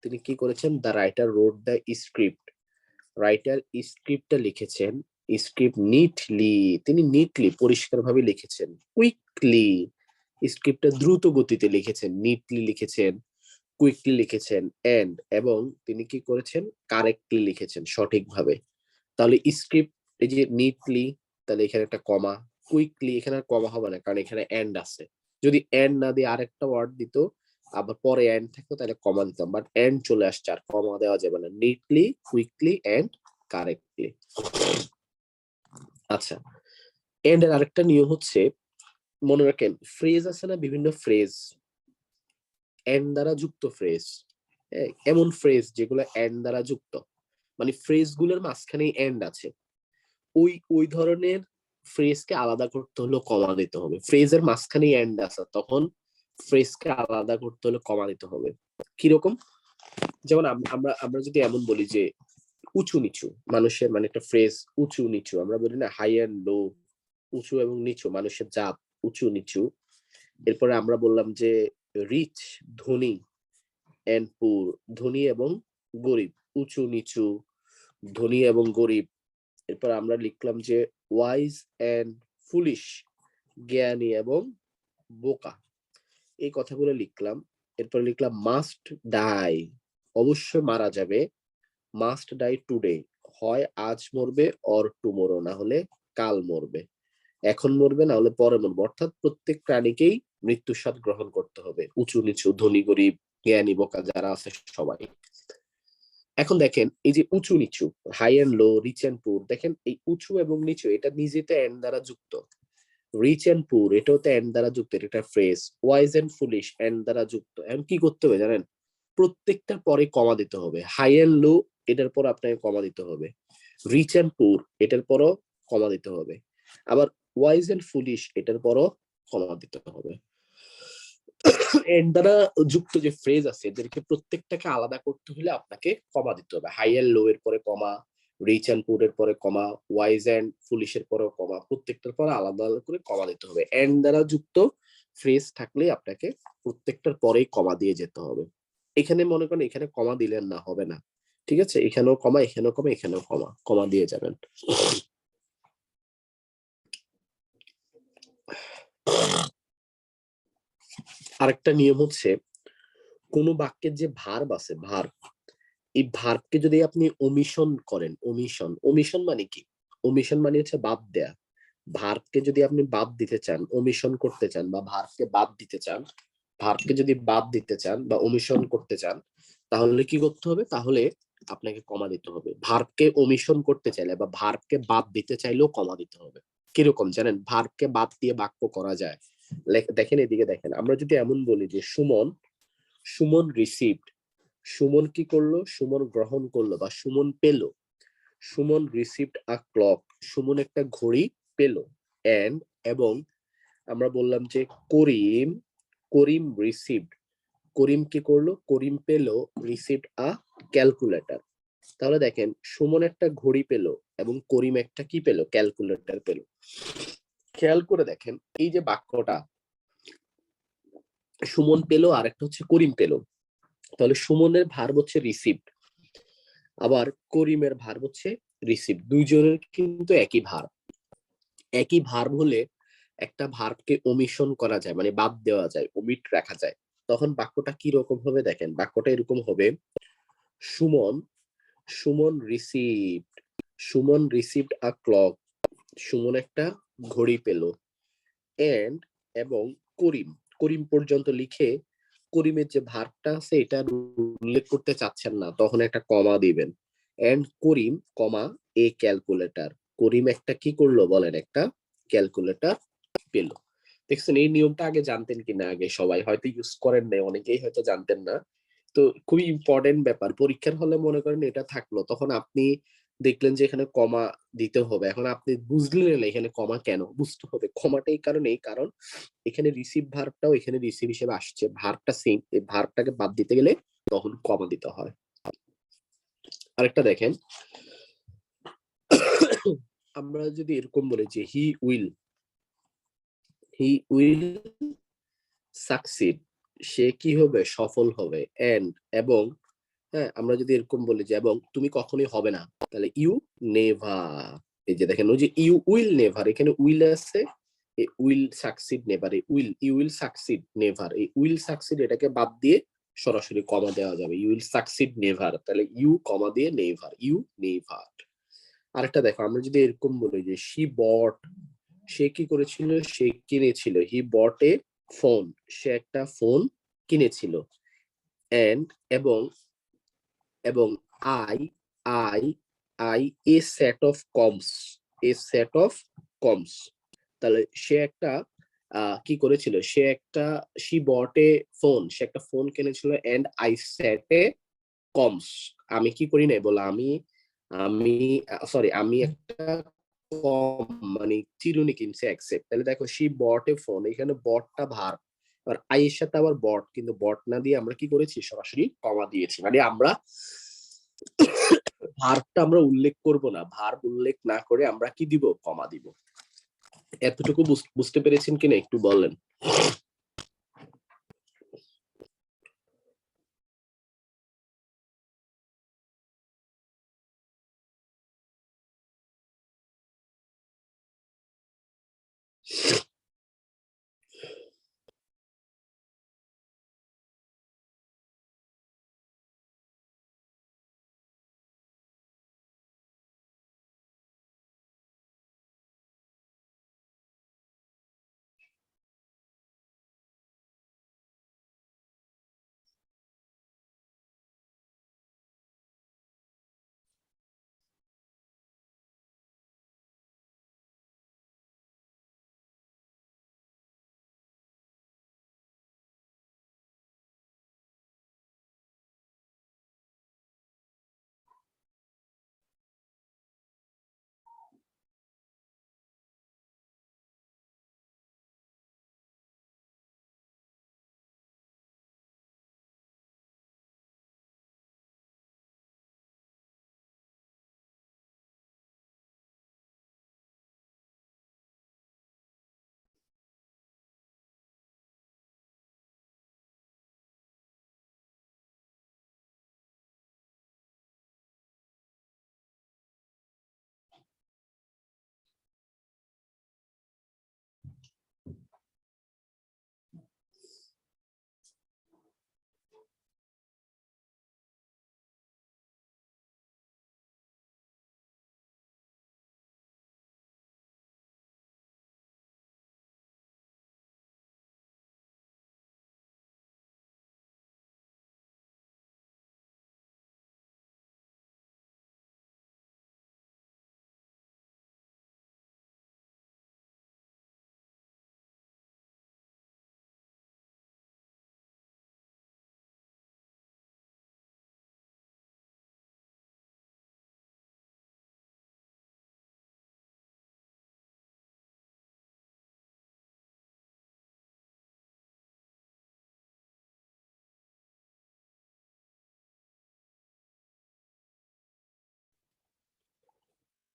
তিনি কি করেছেন, দা রাইটার রোড দা স্ক্রিপ্ট, রাইটার স্ক্রিপ্টটা লিখেছেন, স্ক্রিপ্ট নিটলি, তিনি নিটলি পরিষ্কারভাবে লিখেছেন, কুইকলি স্ক্রিপ্টটা দ্রুত গতিতে লিখেছেন, নিটলি লিখেছেন, কুইকলি লিখেছেন, এন্ড এবং তিনি কি করেছেন, কারেক্টলি লিখেছেন, সঠিকভাবে। তাহলে স্ক্রিপ্ট, এই যে নিটলি, তাহলে এখানে একটা কমা, কুইকলি এখানে আর কমা হবে না কারণ এখানে এন্ড আছে। যদি এন্ড না দিয়ে আরেকটা ওয়ার্ড দিত, আবার পরে এন্ড থাকতো, তাহলে কমা দিতাম, বাট এন্ড চলে আসছে আর কমা দেওয়া যাবে না, নিটলি, কুইকলি এন্ড কারেক্টলি। আচ্ছা, এন্ড এর আরেকটা নিয়ম হচ্ছে, মনে রাখেন ফ্রেজ আছে না, বিভিন্ন ফ্রেজ, এন্ড দ্বারা যুক্ত ফ্রেজ, এমন ফ্রেজ যেগুলো এন্ড দ্বারা যুক্ত, মানে ফ্রেজ গুলোর মাঝখানে এন্ড আছে, ওই ওই ধরনের ফ্রেজকে আলাদা করতে হলে কমা দিতে হবে। ফ্রেজের মাঝখানে এন্ড আছে, তখন ফ্রেজকে আলাদা করতে হলে কমা দিতে হবে। কিরকম, যেমন আমরা আমরা যদি এমন বলি যে উঁচু নিচু, মানুষের মানে একটা ফ্রেজ উঁচু নিচু, আমরা বলি না হাই এন্ড লো, উঁচু এবং নিচু, মানুষের জাত উঁচু নিচু। এরপরে আমরা বললাম যে রিচ ধনী, এন্ড পুর ধনী এবং গরিব, উঁচু নিচু, ধনী এবং গরিব। এরপর আমরা লিখলাম যে ওয়াইজ এন্ড ফুলিশ, জ্ঞানী এবং বোকা, এই কথাগুলো লিখলাম। এরপর লিখলাম মাস্ট ডাই, অবশ্যই মারা যাবে, মাস্ট ডাই টুডে, হয় আজ মরবে, অর টুমোরো না হলে কাল মরবে, এখন মরবে না হলে পরে মরবে, অর্থাৎ প্রত্যেক প্রাণীকেই মৃত্যুর স্বাদ গ্রহণ করতে হবে, উঁচু নিচু, ধনী গরিব, জ্ঞানী বোকা যারা আছে সবাই। এখন দেখেন এই যে উঁচু নিচু, high and low, rich and poor, দেখেন এই উঁচু এবং নিচু এটা নিজেতে এন্ড দ্বারা যুক্ত, রিচ এন্ড পুর এটাও তো এন্ড দ্বারা যুক্ত, এটা একটা phrase, wise and foolish and দ্বারা যুক্ত। এখন কি করতে হবে জানেন, প্রত্যেকটার পরে কমা দিতে হবে। হাই এন্ড লো এটার পর আপনাকে কমা দিতে হবে। রিচ এন্ড পুর এটার পরও কমা দিতে হবে। আবার ওয়াইজ এন্ড ফুলিশ এটার পরও কমা দিতে হবে। এর দ্বারা যুক্ত যে ফ্রেজ আছে এদেরকে প্রত্যেকটাকে আলাদা করতে হলে আপনাকে কমা দিতে হবে। হাই এন্ড লো এর পরে কমা, রিচ এন্ড পুর এর পরে কমা, ওয়াইজ এন্ড ফুলিশ এর পরেও কমা, প্রত্যেকটার পরে আলাদা আলাদা করে কমা দিতে হবে। এন্ড দ্বারা যুক্ত ফ্রেজ থাকলে আপনাকে প্রত্যেকটার পরেই কমা দিয়ে যেতে হবে। এখানে মনে করেন এখানে কমা দিলেন না, হবে না। ঠিক আছে, এখানেও কমা, এখানেও কমা, এখানেও কমা, কমা দিয়ে যাবেন। আরেকটা নিয়ম হচ্ছে, কোন বাক্যের যে ভার্ব আছে, ভার্ব, এই ভার্বকে যদি আপনি ওমিশন করেন, ওমিশন, ওমিশন মানে কি? ওমিশন মানে হচ্ছে বাদ দেয়া। ভার্বকে যদি আপনি বাদ দিতে চান, ওমিশন করতে চান, বা ভার্বকে বাদ দিতে চান, ভার্বকে যদি বাদ দিতে চান বা ওমিশন করতে চান, তাহলে কি করতে হবে? তাহলে আপনাকে কমা দিতে হবে। ভার্বকে ওমিশন করতে চাইলে বা ভার্বকে বাদ দিতে চাইলেও কমা দিতে হবে। কিরকম জানেন? ভার্বকে বাদ দিয়ে বাক্য করা যায়। দেখেন এদিকে দেখেন, আমরা যদি এমন বলি যে সুমন, সুমন রিসিভড, সুমন কি করলো? সুমন গ্রহণ করলো বা সুমন পেল। Suman received a clock, Suman একটা ঘড়ি পেল। এন্ড, এবং আমরা বললাম যে করিম, করিম রিসিভড, করিম কি করলো? করিম পেল রিসিভড আ ক্যালকুলেটর। তাহলে দেখেন, সুমন একটা ঘড়ি পেল এবং করিম একটা কি পেল? ক্যালকুলেটর পেল। খেয়াল করে দেখেন এই যে বাক্যটা, সুমন পেল আর একটা হচ্ছে করিম পেল। তাহলে সুমনের ভার্ব হচ্ছে রিসিভড, আবার করিমের ভার্ব হচ্ছে রিসিভ। দুইজনের কিন্তু একই ভার্ব। একই ভার্ব হলে একটা ভার্বকে ওমিশন করা যায়, মানে বাদ দেওয়া যায়, ওমিট রাখা যায়। তখন বাক্যটা কি রকম হবে? দেখেন বাক্যটা এরকম হবে, Suman, Suman received, Suman received a clock, Suman একটা ঘড়ি পেল। এন্ড, এবং করিম, করিম পর্যন্ত লিখে করিমের যে ভার্বটা আছে এটা উল্লেখ করতে চাচ্ছেন না, তখন একটা কমা দিবেন। And Karim comma A calculator, করিম একটা কি করলো বলেন? একটা ক্যালকুলেটর পেল। দেখছেন এই নিয়মটা আগে জানতেন কিনা? আগে সবাই হয়তো ইউজ করেন নাই, অনেকেই হয়তো জানতেন না। তো খুবই ইম্পর্টেন্ট ব্যাপার। পরীক্ষার হলে মনে করেন এটা থাকলো, তখন আপনি দেখলেন যে এখানে কমা দিতে হবে, এখন আপনি বুঝলেন না এখানে কমা কেন। বুঝতে হবে কমাটা এই কারণেই, কারণ এখানে রিসিভ ভার্বটাও এখানে রিসিভ হিসেবে আসছে, ভার্বটা সেম, এই ভার্বটাকে বাদ দিতে গেলে তখন কমা দিতে হয়। আরেকটা দেখেন, আমরা যদি এরকম বলি যে he will, he will succeed, সে কি হবে? সফল হবে। এন্ড, এবং, হ্যাঁ, আমরা যদি এরকম বলি যে এবং তুমি কখনোই হবে না, তাহলে ইউ নেভার। এই যে দেখেন, ওই যে ইউ উইল নেভার, এখানে উইল আছে, এই উইল সাকসিড নেভার, এই will, you will succeed never, এই উইল সাকসিড এটাকে বাদ দিয়ে সরাসরি কমা দেওয়া যাবে, ইউ উইল সাকসিড নেভার, তাহলে ইউ কমা দিয়ে নেভার, ইউ নেভার। আরেকটা দেখো, আমরা যদি এরকম বলি যে শি বট, সে কি করেছিল? সে কিনেছিল। হি বট এ ফোন, সে একটা ফোন কিনেছিল। এন্ড, এবং, এবং I, I, I A set of comes, A set of comes, তাহলে সে একটা কি করেছিল? সে একটা, শি বট এ ফোন, সে একটা ফোন কিনেছিল। And I set a commas, আমি কি করি নাই বলে, আমি, আমি সরি, আমি একটা কম মানে চিরুনি কিনছি অ্যাকসেপ্ট। তাহলে দেখো শি বট এ ফোন, এখানে বটটা ভার্ব, আর আই এর সাথে আবার বট, কিন্তু বট না দিয়ে আমরা কি করেছি? সরাসরি কমা দিয়েছি। মানে আমরা ভার্বটা আমরা উল্লেখ করব না, ভার্ব উল্লেখ না করে আমরা কি দিব? কমা দিব। এতটুকু বুঝতে পেরেছেন কিনা একটু বলেন।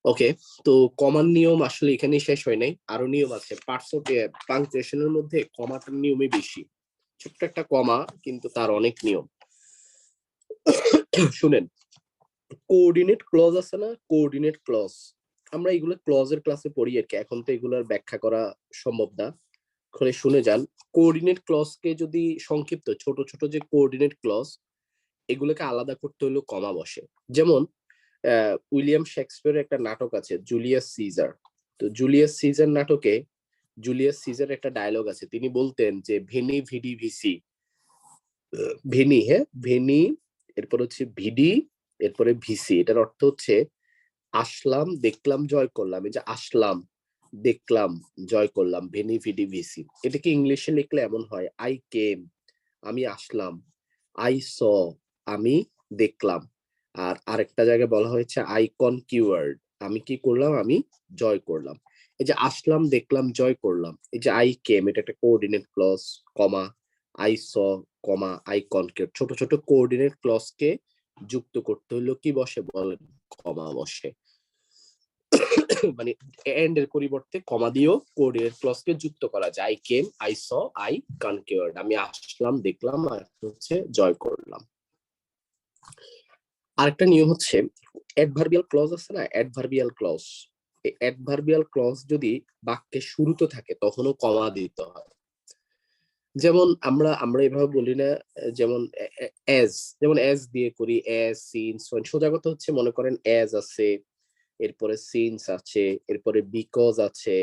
ওকে, তো কমার নিয়ম আসলে এখানে শেষ হয় নাই, আরো নিয়ম আছে। পার্টস অফ পাংচুয়েশনের মধ্যে কমাটার নিয়মই বেশি। ছোট্ট একটা কমা কিন্তু তার অনেক নিয়ম। শুনেন, কোঅর্ডিনেট ক্লজ আছে না, কোঅর্ডিনেট ক্লজ, আমরা এগুলো ক্লজের ক্লাসে পড়ি আর কি, এখন তো এগুলোর ব্যাখ্যা করা সম্ভব না। করে শুনে যান, কোঅর্ডিনেট ক্লজকে যদি সংক্ষিপ্ত ছোট ছোট যে কোঅর্ডিনেট ক্লজ, এগুলোকে আলাদা করতে হলো কমা বসে। যেমন উইলিয়াম শেক্সপিয়ারের একটা নাটক আছে জুলিয়াস সিজার। তো জুলিয়াস সিজার নাটকে জুলিয়াস সিজার একটা ডায়লগ আছে, তিনি বলতেন যে ভেনি ভিডি ভিসি, ভেনি, হ্যাঁ ভেনি, এরপর হচ্ছে ভিডি, এরপরে ভিসি। এটার অর্থ হচ্ছে আসলাম, দেখলাম, জয় করলাম। এই যে আসলাম, দেখলাম, জয় করলাম, ভেনি ভিডি ভিসি। এটাকে ইংলিশে লিখলে এমন হয়, আই কেম, আমি আসলাম, আই স, আমি দেখলাম। আর আরেকটা জায়গায় বলা হয়েছে আই কনকিউয়ার্ড, আমি কি করলাম, আমি জয় করলাম। এই যে আসলাম, দেখলাম, জয় করলাম, এই যে আই কেম, এটা একটা coordinate clause, comma, I saw, comma, I conquered, ছোট ছোট কোঅর্ডিনেট ক্লজ কে যুক্ত করতে হলো কি বসে বলেন, কমা বসে। মানে এন্ড এর পরিবর্তে কমা দিয়েও কোঅর্ডিনেট ক্লজ কে যুক্ত করা যায়। I came, I saw, I conquered, আমি আসলাম, দেখলাম, আর হচ্ছে জয় করলাম। আরেকটা নিয়ম হচ্ছে অ্যাডভার্বিয়াল ক্লজ আছে না, অ্যাডভার্বিয়াল ক্লজ, এই অ্যাডভার্বিয়াল ক্লজ যদি বাক্যের শুরুতে থাকে তখনও কমা দিতে হয়। যেমন আমরা আমরা এভাবে বলি না, যেমন এজ, যেমন এজ দিয়ে করি, এজ সিন সোন। সোজা কথা হচ্ছে মনে করেন এজ আছে, এরপরে সিন্স আছে, এরপরে বিকজ আছে,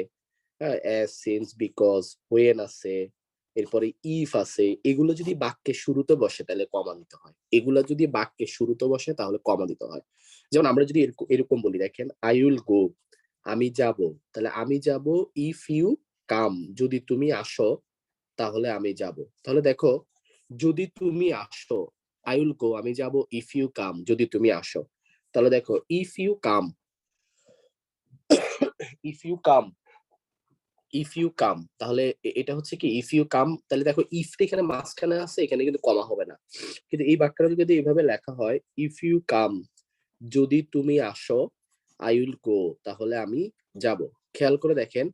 হ্যাঁ এজ সিন্স বিকজ, হোয়েন আছে, এরপরে ইফ আছে। এগুলো যদি বাক্যের শুরুতে বসে তাহলে কমা দিতে হয়, এগুলো যদি বাক্যের শুরুতে বসে তাহলে কমা দিতে হয়। যেমন আমরা যদি এরকম বলি, দেখেন আই উইল গো, আমি যাব, তাহলে আমি যাব ইফ ইউ কাম, যদি তুমি আসো তাহলে আমি যাব। তাহলে দেখো, যদি তুমি আসো, আই উইল গো, আমি যাব ইফ ইউ কাম, যদি তুমি আসো। তাহলে দেখো if you come, if you come, if you come, তাহলে এটা হচ্ছে কি ইফ ইউ কাম। তাহলে দেখো ইফটা এখানে মাঝখানে আছে, এখানে কিন্তু কমা হবে না। কিন্তু এই বাক্যটা যদি এইভাবে লেখা হয়, ইফ ইউ কাম, যদি তুমি আসো, আই উইল গো, তাহলে আমি যাব। খেয়াল করে দেখেন,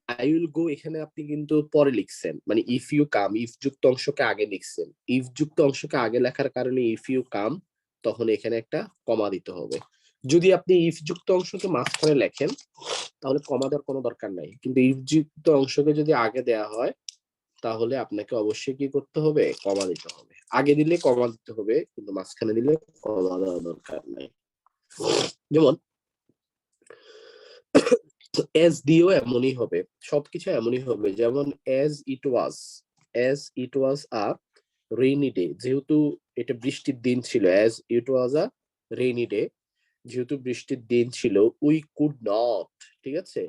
আই উইল গো এখানে আপনি কিন্তু পরে লিখছেন, মানে ইফ ইউ কাম, ইফ যুক্ত অংশকে আগে লিখছেন। ইফ যুক্ত অংশকে আগে লেখার কারণে ইফ ইউ কাম, তখন এখানে একটা কমা দিতে হবে। যদি আপনি ইফ যুক্ত অংশকে মাঝখানে লেখেন তাহলে কমা দেওয়ার কোনো দরকার নাই, কিন্তু ইফ যুক্ত অংশকে যদি আগে দেয়া হয় তাহলে আপনাকে অবশ্যই কি করতে হবে, কমা দিতে হবে। আগে দিলে কমা দিতে হবে, কিন্তু মাঝখানে দিলে কমা দেওয়া দরকার নাই। যেমন এস দিও এমনই হবে, সবকিছু এমনই হবে। যেমন as it was, as it was a rainy day, যেহেতু এটা বৃষ্টির দিন ছিল, as it was a rainy day, যেহেতু বৃষ্টির দিন ছিল, উই কুড নট, ঠিক আছে,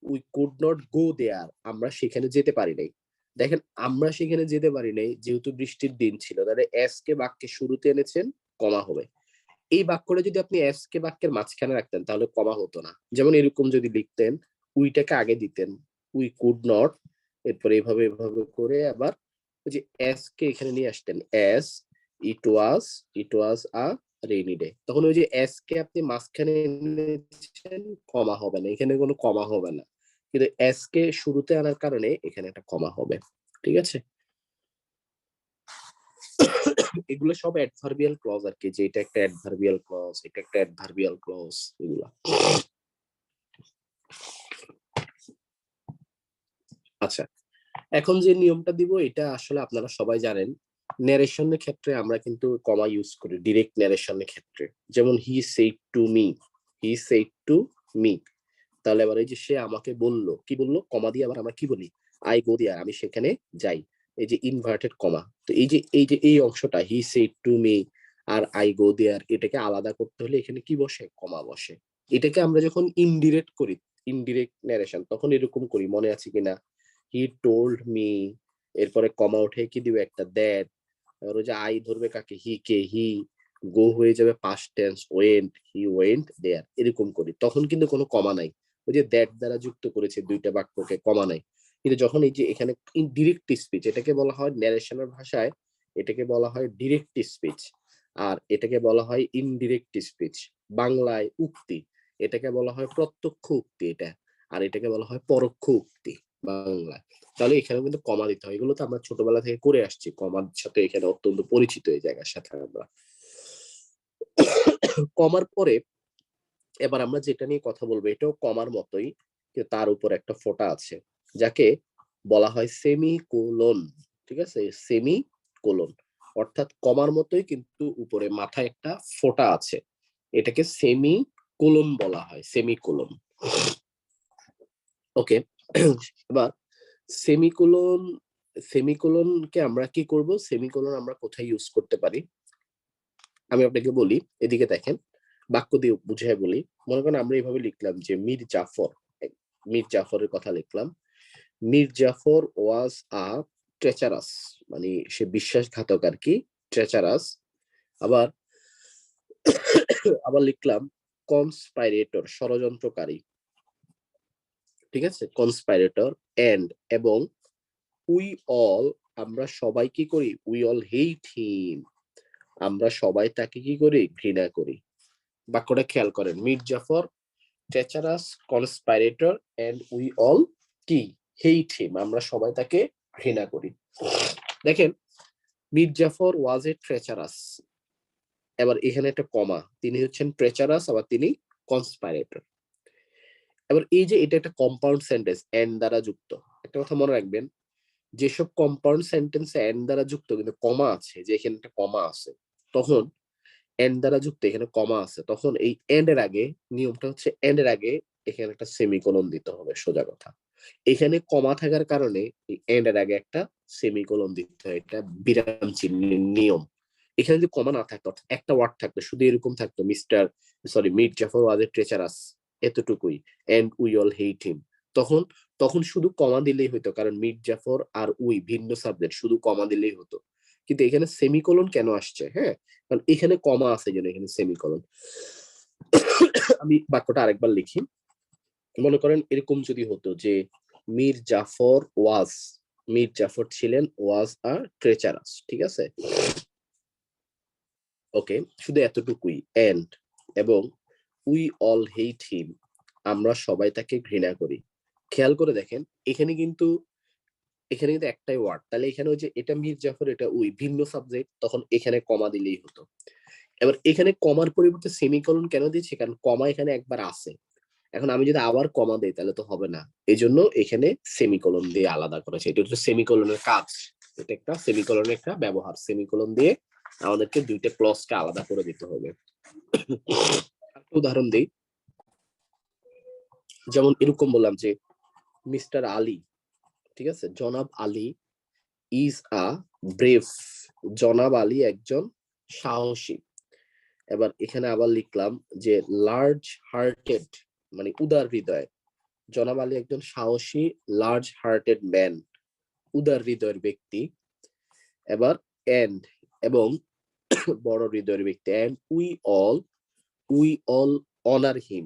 উই কুড নট গো দেয়ার, আমরা সেখানে যেতে পারি নাই। দেখেন আমরা সেখানে যেতে পারি নাই যেহেতু বৃষ্টির দিন ছিল, তাহলে এস কে বাক্যের শুরুতে এনেছেন, কমা হবে। এই বাক্যটা যদি আপনি এস কে বাক্যের মাঝখানে রাখতেন তাহলে কমা হতো না। যেমন এরকম যদি লিখতেন, উইটাকে আগে দিতেন, উই কুড নট, এরপরে এভাবে এভাবে করে আবার ওই যে এস কে এখানে নিয়ে আসতেন, এস ইট ওয়াজ, ইট ওয়াজ আ রেইনি ডে, তখন ওই যে এস কে আপনি মাঝখানে এনেছেন, কমা হবে না, এখানে কোনো কমা হবে না। কিন্তু এস কে শুরুতে আনার কারণে এখানে একটা কমা হবে। ঠিক আছে, এগুলো সব অ্যাডভার্বিয়াল ক্লজ আর কি, যে এটা একটা অ্যাডভার্বিয়াল ক্লজ, এটা একটা অ্যাডভার্বিয়াল ক্লজ, এগুলা। আচ্ছা, এখন যে নিয়মটা দিব এটা আসলে আপনারা সবাই জানেন। ন্যারেশনের ক্ষেত্রে আমরা কিন্তু কমা ইউজ করি, ডিরেক্ট ন্যারেশনের ক্ষেত্রে। যেমন হি said to me, he said to me, তাহলে এবার এই যে সে আমাকে বললো, কি বললো, কমা দিয়ে আবার আমরা কি বলি, আই গো দিয়া, আমি সেখানে যাই। এই যে ইনভার্টেড কমা, তো এই যে এই অংশটা হি সেড টু মি আর আই গো দেয়ার, এটাকে আলাদা করতে হলে এখানে কি বসে, কমা বসে। এটাকে আমরা যখন ইনডিরেক্ট করি, ইনডিরেক্ট ন্যারেশন, তখন এরকম করি, মনে আছে কিনা, হি টোল্ড মি, এরপরে কমা উঠে কি দিবে, একটা দ্যাট, আর ওই যে আই ধরবে কাকে, হি কে, হি, গো হয়ে যাবে past tense, went, he went there, এরকম করি, তখন কিন্তু কোনো কমা নাই। ওই যে দ্যাট দ্বারা যুক্ত করেছে দুইটা বাক্যকে, কমা নাই। কিন্তু যখন এই যে এখানে ডিরেক্ট স্পিচ, এটাকে বলা হয় ন্যারেশনের ভাষায়, এটাকে বলা হয় ডিরেক্ট স্পিচ, আর এটাকে বলা হয় ইনডিরেক্ট স্পিচ, বাংলায় উক্তি। এটাকে বলা হয় প্রত্যক্ষ উক্তি এটা, আর এটাকে বলা হয় পরোক্ষ উক্তি বাংলায়। তাহলে এখানে কিন্তু কমা দিতে হয়, এগুলো তো আমরা ছোটবেলা থেকে করে আসছি, কমার সাথে এখানে অত্যন্ত পরিচিত এই জায়গার সাথে আমরা। কমার পরে এবার আমরা যেটা নিয়ে কথা বলবো এটাও কমার মতোই, কিন্তু তার উপর একটা ফোঁটা আছে, যাকে বলা হয় সেমিকোলন। ঠিক আছে, সেমিকোলন অর্থাৎ কমার মতোই কিন্তু উপরে মাথায় একটা ফোঁটা আছে, এটাকে সেমিকোলন বলা হয়, সেমিকোলন। ওকে, এবার সেমিকোলন, সেমিকোলনকে আমরা কি করব, সেমিকোলন আমরা কোথায় ইউজ করতে পারি আমি আপনাকে বলি। এদিকে দেখেন, বাক্য দিয়ে বুঝাই বলি। মনে করেন আমরা এইভাবে লিখলাম যে মীর জাফর, মীর জাফরের কথা লিখলাম। মীর জাফর ওয়াজ আ ট্রেচারাস, মানে সে বিশ্বাসঘাতক আর কি, ট্রেচারাস। আবার আবার লিখলাম কনস্পাইরেটর, ষড়যন্ত্রকারী। ঠিক আছে, কনস্পাইরেটর এন্ড, এবং উই অল, আমরা সবাই কি করি, উই অল হেট হিম, আমরা সবাই তাকে কি করি, ঘৃণা করি। বাক্যটা খেয়াল করেন, Mir Jafar treacherous, conspirator and we all কি, হেট হিম, আমরা সবাই তাকে ঘৃণা করি। দেখেন, Mir Jafar was a treacherous, এবার এখানে একটা কমা, তিনি হচ্ছেন ট্রেচারাস, আবার তিনি কনস্পাইরেটর। এবার এই যে এটা একটা কম্পাউন্ড সেন্টেন্স এন্ড দ্বারা যুক্ত, একটা কথা মনে রাখবেন, যেসব কম্পাউন্ড সেন্টেন্স এন্ড দ্বারা যুক্ত কিন্তু কমা আছে, যে এখানে একটা কমা আছে, তখন এন্ড দ্বারা যুক্ত এখানে কমা আছে, তখন এই এন্ড এর আগে, নিয়মটা হচ্ছে এন্ড এর আগে এখানে একটা সেমিকোলন দিতে হবে, সোজা কথা। এখানে কমা থাকার কারণে এই এন্ড এর আগে একটা সেমিকোলন দিতে হয়, এটা বিরাম চিহ্নের নিয়ম। এখানে যদি কমা না থাকতো, অর্থাৎ একটা ওয়ার্ড থাকতো, শুধু এরকম থাকতো, Mir Jafar was a treacherous, এতটুকুই, এন্ড উই অল হেট হিম, তখন তখন শুধু কমা দিলেই হতো, কারণ মীর জাফর আর উই ভিন্ন সাবজেক্ট, শুধু কমা দিলেই হতো। কিন্তু এখানে সেমিকোলন কেন আসছে, হ্যাঁ, কারণ এখানে কমা আছে যেন, এখানে সেমিকোলন। আমি বাক্যটা আরেকবার লিখি। মনে করেন এরকম যদি হতো যে মীর জাফর ওয়াজ, মীর জাফর ছিলেন ওয়াজ আ ট্রেচারাস, ঠিক আছে, ওকে, শুধু এতটুকুই, এন্ড, এবং উই অল হেট হিম, আমরা সবাই তাকে ঘৃণা করি। খেয়াল করে দেখেন, এখানে কিন্তু এখানে কিন্তু একটাই ওয়ার্ড, তাহলে এখানে ওই যে এটা মীর জাফর, এটা উই, ভিন্ন সাবজেক্ট, তখন এখানে কমা দিলেই হতো। এবার এখানে কমার পরিবর্তে সেমিকোলন কেন দিচ্ছি, কারণ কমা এখানে একবার আছে, এখন আমি যদি আবার কমা দেই তাহলে তো হবে না, এই জন্য এখানে সেমিকোলন দিয়ে আলাদা করেছে, এটা হচ্ছে সেমিকোলনের কাজ, এটা একটা সেমিকোলনের একটা ব্যবহার, সেমিকোলন দিয়ে আমাদেরকে দুইটা ক্লজকে আলাদা করে দিতে হবে। উদাহরণ দিই, যেমন এরকম বললাম যে মিস্টার আলী, ঠিক আছে, জনাব আলী ইজ আ ব্রেভ, জনাব আলী একজন সাহসী। এবার এখানে আবার লিখলাম যে লার্জ হার্টেড, মানে উদার হৃদয়, জনাব আলী একজন সাহসী, লার্জ হার্টেড ম্যান, উদার হৃদয়ের ব্যক্তি। এবার এন্ড, এবং বড় হৃদয়ের ব্যক্তি, এন্ড উই অল অনার হিম,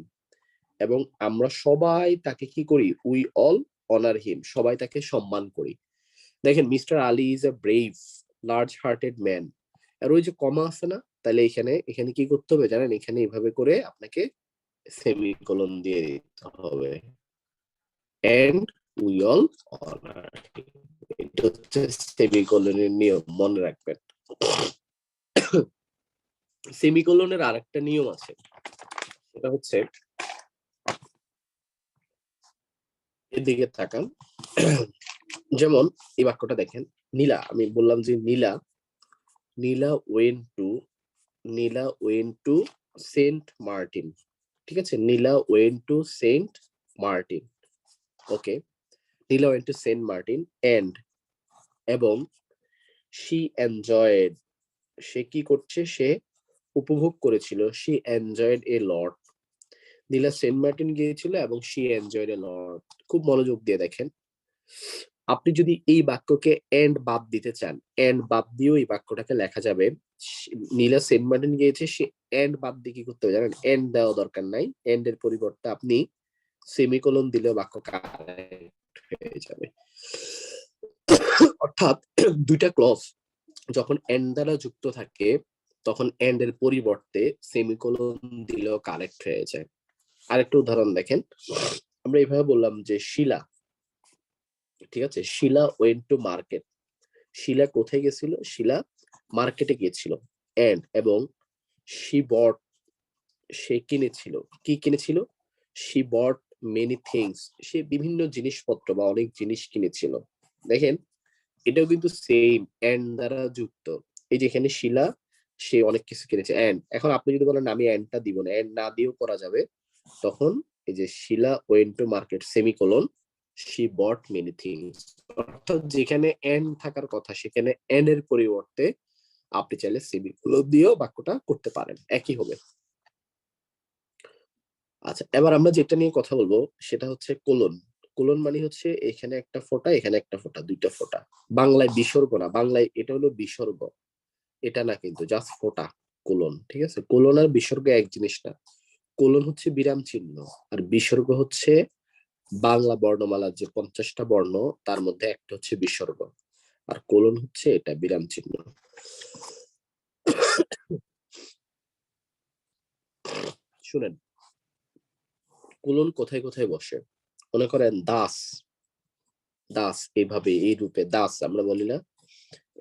এবং আমরা সবাই তাকে কি করি, উই অল অনার হিম, সবাই তাকে সম্মান করি। দেখেন, mister Ali is a brave, large hearted man, আর ওই যে কমা আছে না, তাহলে এখানে এখানে কি করতে হবে জানেন, এখানে এইভাবে করে আপনাকে সেমিকোলন দিয়ে দিতে হবে, এন্ড উই অল অনার, এটা হচ্ছে সেমিকোলনের নিয়ম, মনে রাখবেন। সেমিকোলনের আরেকটা নিয়ম আছে, সেটা হচ্ছে, এদিকে তাকান, যেমন এই বাক্যটা দেখেন, নীলা, আমি বললাম যে Nila, Nila went to, Nila went to Saint Martin, ঠিক আছে, Nila went to Saint Martin, okay, Nila went to Saint Martin and, এবং শি এনজয়েড, সে কি করছে, সে উপভোগ করেছিল, she enjoyed a lot, Nila Saint Martin গিয়েছিল এবং শি এনজয়েড এ লট। খুব মনোযোগ দিয়ে দেখেন, আপনি যদি এই বাক্যকে এন্ড বাদ দিতে চান, এন্ড বাদ দিয়েও এই বাক্যটাকে লেখা যাবে, নীলা সেন্ট মার্টিন গিয়েছে, সে এন্ড বাদ দিয়ে কি করতে হবে জানেন, এন্ড দেওয়া দরকার নাই, এন্ড এর পরিবর্তে আপনি সেমিকোলন দিলেও বাক্য কারেক্ট হয়ে যাবে। অর্থাৎ দুইটা ক্লজ যখন এন্ড দ্বারা যুক্ত থাকে, তখন এন্ড এর পরিবর্তে সেমিকোলন দিলেও কারেক্ট হয়ে যায়। আরেকটা উদাহরণ দেখেন, আমরা এইভাবে বললাম যে শিলা, ঠিক আছে, শিলা ওয়েন্ট টু মার্কেট। শিলা কোথায় গেছিল? শিলা মার্কেটে গিয়েছিল। এন্ড এবং শি বট, সে কিনেছিল, কি কিনেছিল? শি বট মেনি থিংস, সে বিভিন্ন জিনিসপত্র বা অনেক জিনিস কিনেছিল। দেখেন এটাও কিন্তু সেম এন্ড দ্বারা যুক্ত। এই যে এখানে শিলা সে অনেক কিছু কিনেছে এন্ড, এখন আপনি যদি বলেন আমি এন্ডটা দিব না, এন্ড না দিয়েও করা যাবে, তখন এই যে Shila went to market semicolon she bought many things. অর্থাৎ যেখানে এন্ড থাকার কথা সেখানে এন এর পরিবর্তে আপনি চাইলে সেমিকোলন দিয়েও বাক্যটা করতে পারেন, একই হবে। আচ্ছা, এবার আমরা যেটা নিয়ে কথা বলবো সেটা হচ্ছে কোলন। কোলন মানে হচ্ছে এখানে একটা ফোঁটা, এখানে একটা ফোঁটা, দুইটা ফোঁটা। বাংলায় বিসর্গ না, বাংলায় এটা হলো বিসর্গ, এটা না কিন্তু, জাস্ট ফোঁটা। কোলন, ঠিক আছে, কোলন আর বিসর্গ এক জিনিস না। কোলন হচ্ছে বিরাম চিহ্ন, আর বিসর্গ হচ্ছে বাংলা বর্ণমালার যে 50টা বর্ণ তার মধ্যে একটা হচ্ছে বিসর্গ, আর কোলন হচ্ছে এটা বিরাম চিহ্ন। শুনেন, কোলন কোথায় কোথায় বসে? মনে করেন দাস, দাস এইভাবে এই রূপে দাস আমরা বলি না,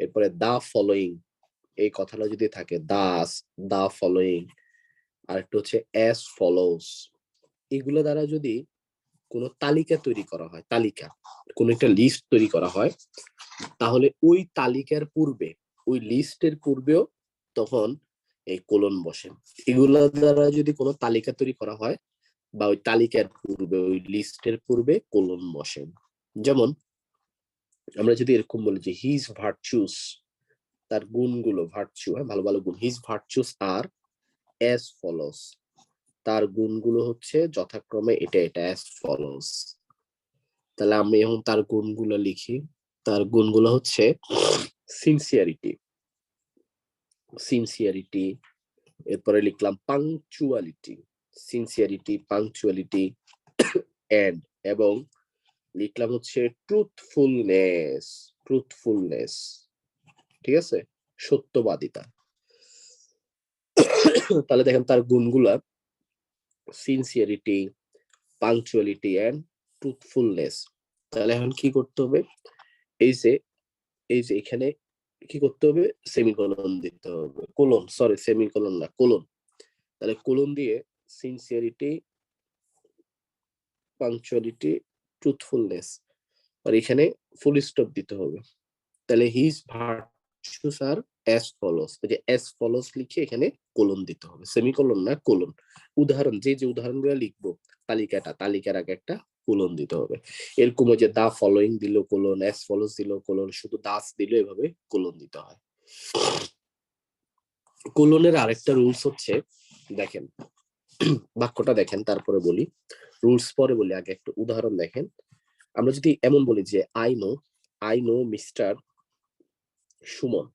এরপরে দা ফলোইং, এই কথাটা যদি থাকে দাস, দা ফলোইং, আর একটা হচ্ছে অ্যাজ ফলোস, এগুলো দ্বারা যদি কোনো তালিকা তৈরি করা হয়, তালিকা, কোন একটা লিস্ট তৈরি করা হয়, তাহলে ওই তালিকার পূর্বে, ওই লিস্টের পূর্বেও তখন এই কোলন বসে। এগুলা দ্বারা যদি কোনো তালিকা তৈরি করা হয় বা ওই তালিকার পূর্বে, ওই লিস্টের পূর্বে কোলন বসে। যেমন আমরা যদি এরকম বলি যে হিজ ভার্চুস, তার গুণগুলো, ভার্চু, হ্যাঁ, ভালো ভালো গুণ, হিজ ভার্চুস আর অ্যাজ ফলোস, তার গুণগুলো হচ্ছে যথাক্রমে এটা এটা অ্যাজ ফলোস। তাহলে আমি এখন তার গুণগুলো লিখি। তার গুণগুলো হচ্ছে সিনসিয়ারিটি, সিনসিয়ারিটি, এরপরে লিখলাম পাংচুয়ালিটি, সিনসিয়ারিটি, পাংচুয়ালিটি, এন্ড, এবং লিখলাম হচ্ছে ট্রুথফুলনেস, ট্রুথফুলনেস, ঠিক আছে, সত্যবাদিতা। তাহলে দেখেন তার গুণগুলা সিনসিয়ারিটি, পাংচুয়ালিটি এন্ড ট্রুথফুলনেস। তাহলে এখন কি করতে হবে? এই যে, এই যে এখানে কি করতে হবে? সেমিকোলন দিতে হবে, কোলন, সরি সেমিকোলন না, কোলন। তাহলে কোলন দিয়ে সিনসিয়ারিটি, পাংচুয়ালিটি, ট্রুথফুলনেস, আর এখানে ফুল স্টপ দিতে হবে। তাহলে হিজ ভার্চুস আর অ্যাজ ফলোস, যে অ্যাজ ফলোস লিখে এখানে কোলন দিতে হবে, সেমিকোলন না, কোলন। উদাহরণ, যে যে উদাহরণগুলো লিখবো তালিকাটা, তালিকার আগে একটা কোলন দিতে হবে। এরকম ওই যে দা ফলোইং দিল কোলন, অ্যাজ ফলোস দিল কোলন, শুধু দাস দিল, এভাবে কোলন দিতে হয়। কোলনের আরেকটা রুলস হচ্ছে, দেখেন বাক্যটা দেখেন তারপরে বলি, রুলস পরে বলি, আগে একটা উদাহরণ দেখেন। আমরা যদি এমন বলি যে আই নো মিস্টার সুমন,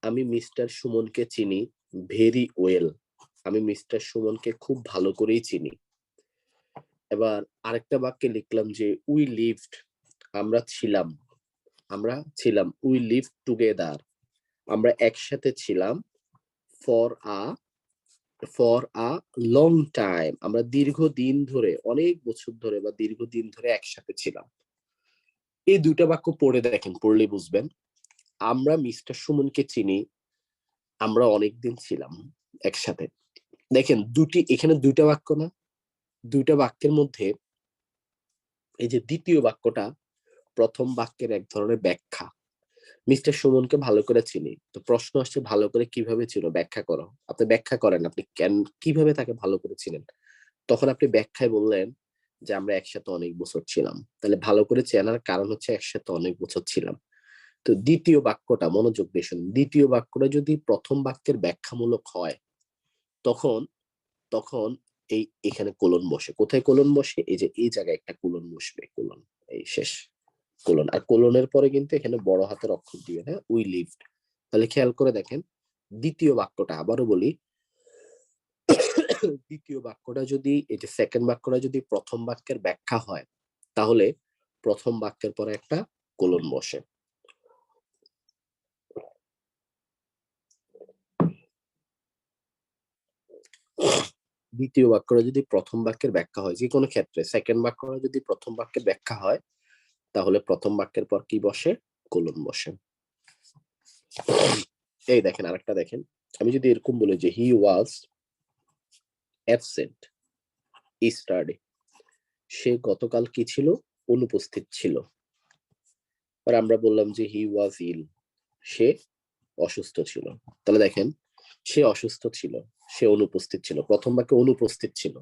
আমি মিস্টার সুমনকে চিনি ভেরি ওয়েল, আমি মিস্টার সুমনকে খুব ভালো করেই চিনি। এবার আরেকটা বাক্যে লিখলাম যে উই লিভড, আমরা ছিলাম, আমরা ছিলাম, উই লিভ টুগেদার, আমরা একসাথে ছিলাম, for a, for a long time, আমরা দীর্ঘদিন ধরে, অনেক বছর ধরে বা দীর্ঘদিন ধরে একসাথে ছিলাম। এই দুইটা বাক্য পড়ে দেখেন, পড়লেই বুঝবেন। আমরা মিস্টার সুমনকে চিনি, আমরা অনেকদিন ছিলাম একসাথে। দেখেন দুটি, এখানে দুইটা বাক্য না, দুইটা বাক্যের মধ্যে এই যে দ্বিতীয় বাক্যটা প্রথম বাক্যের এক ধরনের ব্যাখ্যা। মিস্টার সুমনকে ভালো করে চিনি, তো প্রশ্ন আসছে ভালো করে কিভাবে ছিল, ব্যাখ্যা করো। আপনি ব্যাখ্যা করেন, আপনি কেন, কিভাবে তাকে ভালো করে চিনেন? তখন আপনি ব্যাখ্যায় বললেন যে আমরা একসাথে অনেক বছর ছিলাম। তাহলে ভালো করে চেনার কারণ হচ্ছে একসাথে অনেক বছর ছিলাম। তো দ্বিতীয় বাক্যটা, মনোযোগ দিয়ে শুনুন, দ্বিতীয় বাক্যটা যদি প্রথম বাক্যের ব্যাখ্যামূলক হয়, তখন, তখন এই এখানে কোলন বসে। কোথায় কোলন বসে? এই যে এই জায়গায় একটা কোলন বসবে, কোলন, এই শেষ কোলন। আর কোলনের পরে কিন্তু এখানে বড় হাতের অক্ষর দিয়ে, হ্যাঁ, উই লিভড। তাহলে খেয়াল করে দেখেন দ্বিতীয় বাক্যটা, আবারও বলি, দ্বিতীয় বাক্যটা যদি, এই যে সেকেন্ড বাক্যটা যদি প্রথম বাক্যের ব্যাখ্যা হয়, তাহলে প্রথম বাক্যের পরে একটা কোলন বসে। দ্বিতীয় বাক্যটা যদি প্রথম বাক্যের ব্যাখ্যা হয়, যে কোনো ক্ষেত্রে সেকেন্ড বাক্যটা যদি প্রথম বাক্যের ব্যাখ্যা হয়, তাহলে প্রথম বাক্যের পর কি বসে? কোলন বসে। এই দেখেন আরেকটা দেখেন, আমি যদি এরকম বলি যে হি ওয়াজ অ্যাবসেন্ট ইস্টারডে, সে গতকাল কি ছিল? অনুপস্থিত ছিল। আর আমরা বললাম যে হি ওয়াজ ইল, সে অসুস্থ ছিল। তাহলে দেখেন, সে অসুস্থ ছিল, সে অনুপস্থিত ছিল, প্রথম বাক্যে অনুপস্থিত ছিল।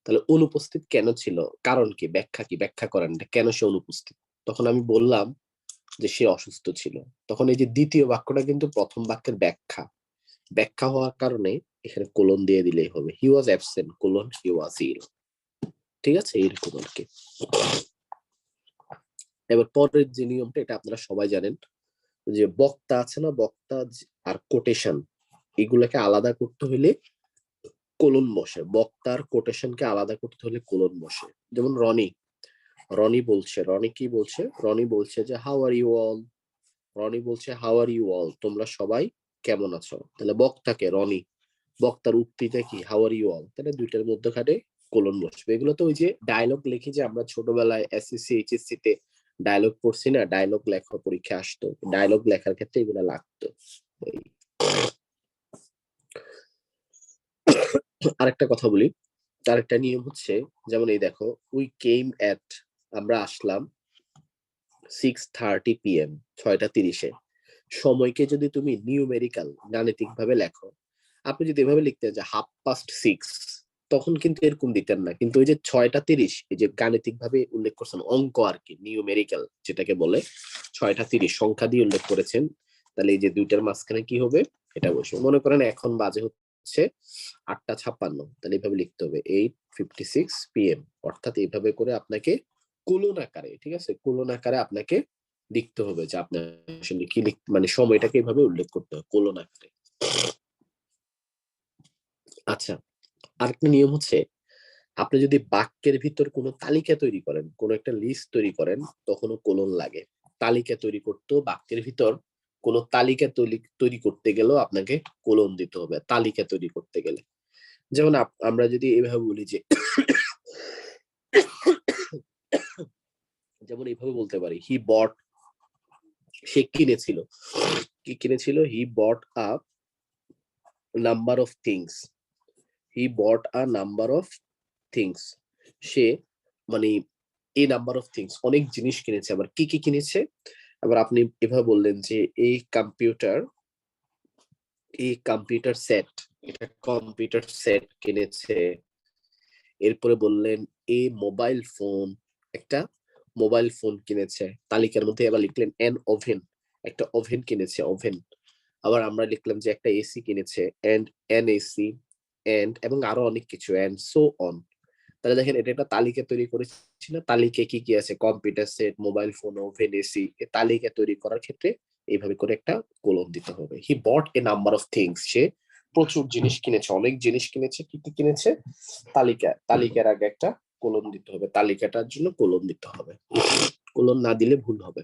তাহলে অনুপস্থিত কেন ছিল? কারণ কি? ব্যাখ্যা কি? ব্যাখ্যা করেন কেন সে অনুপস্থিত। তখন আমি বললাম যে সে অসুস্থ ছিল। তখন এই যে দ্বিতীয় বাক্যটা কিন্তু প্রথম বাক্যের ব্যাখ্যা, ব্যাখ্যা হওয়ার কারণে এখানে কোলন দিয়ে দিলেই হবে। হি ওয়াজ অ্যাবসেন্ট কোলন হি ওয়াজ ইল। ঠিক আছে, এইরকম আর কি। এবার পরের যে নিয়মটা, এটা আপনারা সবাই জানেন, যে বক্তা আছে না, বক্তা আর কোটেশন, এগুলোকে আলাদা করতে হলে কোলন বসে। বক্তার কোটেশনকে আলাদা করতে হলে কোলন বসে। যেমন রনি, রনি বলছে, রনি কি বলছে? রনি বলছে যে how are you all. Roni বলছে হাউ আর ইউ অল, তোমরা সবাই কেমন আছো। তাহলে বক্তাকে রনি, বক্তার উক্তিটা কি? How are you all. তাহলে দুইটার মধ্যখানে কোলন বসবে। এগুলো তো ওই যে ডায়লগ লিখি, যে আমরা ছোটবেলায় এসএসসি এইচএসসি তে ডায়লগ পড়ছি না, ডায়লগ লেখা পরীক্ষা আসতো, ডায়লগ লেখার ক্ষেত্রে এগুলো লাগতো। আরেকটা কথা বলি, আরেকটা নিয়ম হচ্ছে, যেমন এই দেখো, উই কেম এট, আমরা আসলাম 6:30 PM, 6:30-এ। সময়কে যদি তুমি নিউমেরিক্যাল গাণিতিক ভাবে লেখো, আপনি যদি এভাবে লিখতে যে 6:30, তখন কিন্তু এরকম দিতেন না। কিন্তু ওই যে 6:30, এই যে গাণিতিক ভাবে উল্লেখ করছেন, অঙ্ক আর কি, নিউমেরিক্যাল যেটাকে বলে, 6:30 সংখ্যা দিয়ে উল্লেখ করেছেন। তাহলে এই যে দুইটার মাঝখানে কি হবে? এটা বসে। মনে করেন এখন বাজে হচ্ছে 8:56, তাহলে এইভাবে লিখতে হবে 8:56 PM, অর্থাৎ এইভাবে করে আপনাকে কোলন আকারে, ঠিক আছে, কোলন আকারে আপনাকে লিখতে হবে যে আপনার আসলে কি মানে সময়টাকে এইভাবে উল্লেখ করতে হবে কোলন আকারে। আচ্ছা, আরেকটা নিয়ম হচ্ছে, আপনি যদি বাক্যের ভিতর কোনো তালিকা তৈরি করেন, কোনো একটা লিস্ট তৈরি করেন, তখনও কোলন লাগে। তালিকা তৈরি করতেও বাক্যের ভিতর কোনো তালিকা তৈরি করতে গেলেও আপনাকে কোলন দিতে হবে, তালিকা তৈরি করতে গেলে। যেমন আমরা যদি এভাবে বলি যে যেমন এইভাবে বলতে পারি, হি বট, সে কিনেছিল, কি কিনেছিল? He bought a number of things, he bought a number of things, সে মানে এই নাম্বার অফ থিংস, অনেক জিনিস কিনেছে। আবার কি কি কিনেছে? আবার আপনি এভাবে বললেন যে এই কম্পিউটার, এই কম্পিউটার সেট, এটা কম্পিউটার সেট কিনেছে। এরপরে বললেন এই মোবাইল ফোন, একটা মোবাইল ফোন কিনেছে। তালিকার মধ্যে আবার লিখলেন এন ওভেন, একটা ওভেন কিনেছে, ওভেন। আবার আমরা লিখলাম যে একটা এসি কিনেছে, এন্ড এন এসি, এন্ড, এবং আরো অনেক কিছু, এন্ড সো অন। তাহলে দেখেন, এটা একটা তালিকা তৈরি করেছি না? তালিকায় কি কি আছে? Computer set, mobile phone, oven, AC. এই তালিকা তৈরি করার ক্ষেত্রে এইভাবে করে একটা কোলন দিতে হবে। হি বট এ নাম্বার অফ থিংস, সে প্রচুর জিনিস কিনেছে, অনেক জিনিস কিনেছে। কি কি কিনেছে? তালিকা, তালিকার আগে একটা কোলন দিতে হবে, তালিকাটার জন্য কোলন দিতে হবে। কোলন না দিলে ভুল হবে।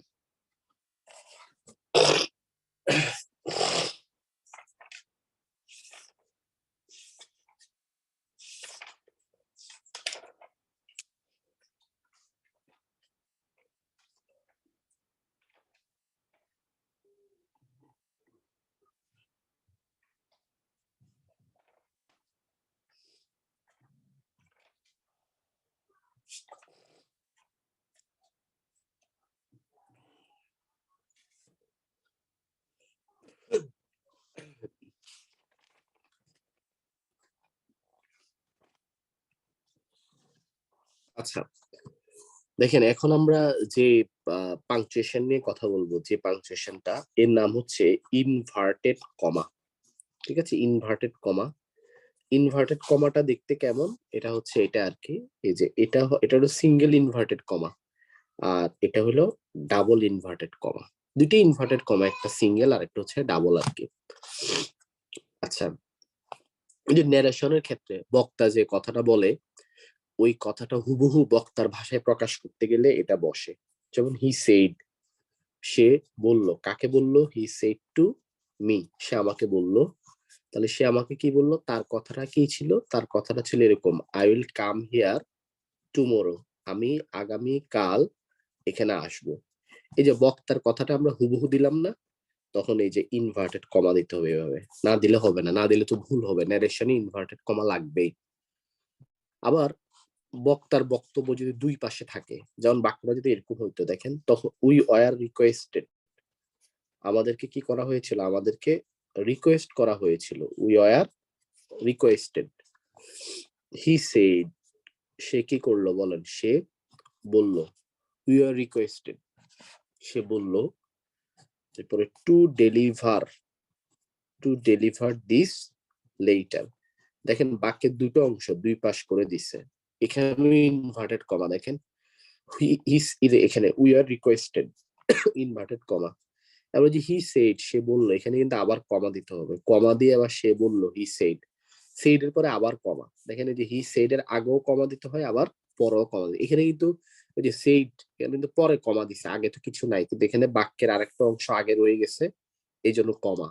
আচ্ছা, দেখেন এখন আমরা যে পাংচুয়েশন নিয়ে কথা বলবো, যে পাংচুয়েশনটা, এর নাম হচ্ছে ইনভার্টেড কমা। ঠিক আছে, ইনভার্টেড কমা। ইনভার্টেড কমাটা দেখতে কেমন? এটা হচ্ছে এটা আর কি, এই যে এটা হলো সিঙ্গেল ইনভার্টেড কমা, আর এটা হলো ডাবল ইনভার্টেড কমা। দুইটা ইনভার্টেড কমা, একটা সিঙ্গেল আর একটা হচ্ছে ডাবল আর কি। আচ্ছা, এই যে ন্যারেশনের ক্ষেত্রে বক্তা যে কথাটা বলে, ওই কথাটা হুবহু বক্তার ভাষায় প্রকাশ করতে গেলে এটা বসে। যেমন হি সেইড, সে বলল, কাকে বলল? হি সেইড টু মি, সে আমাকে বলল। তাহলে সে আমাকে কি বললো, তার কথাটা কি ছিল, তার কথাটা ছিল এরকম, I will come here tomorrow, আমি আগামী কাল এখানে আসবো। এই যে বক্তার কথাটা আমরা হুবহু দিলাম না, তখন এই যে ইনভার্টেড কমা দিতে হবে এভাবে, না দিলে হবে না, না দিলে তো ভুল হবে, ন্যারেশনে ইনভার্টেড কমা লাগবেই। আবার বক্তার বক্তব্য যদি দুই পাশে থাকে, যেমন বাক্যটা যদি এরকম হইতো, দেখেন তখন উই ওয়ার রিকোয়েস্টেড, আমাদেরকে কি করা হয়েছিল, আমাদেরকে রিকোয়েস্ট করা হয়েছিল, we were requested, he said, সে কি করলো বলেন, সে বলল, উই আর রিকোয়েস্টেড, সে বলল, তারপরে টু ডেলিভার দিস লেটার। দেখেন বাক্যের দুটো অংশ দুই পাশ করে দিছে, এখানে ইনভার্টেড কমা, দেখেন এখানে we are requested inverted comma, এবার যে হি সেড, সে বললো, এখানে কিন্তু আবার কমা দিতে হবে, কমা দিয়ে আবার সে বললো, হি সেড, সেড এর পরে আবার কমা, দেখেন এই যে হি সেড এর আগেও কমা দিতে হয়, আবার পরেও কমা দিতে, এখানে কিন্তু ওই যে সেড কিন্তু পরে কমা দিছে, আগে তো কিছু নাই, কিন্তু এখানে বাক্যের আরেকটা অংশ আগে রয়ে গেছে, এই জন্য কমা,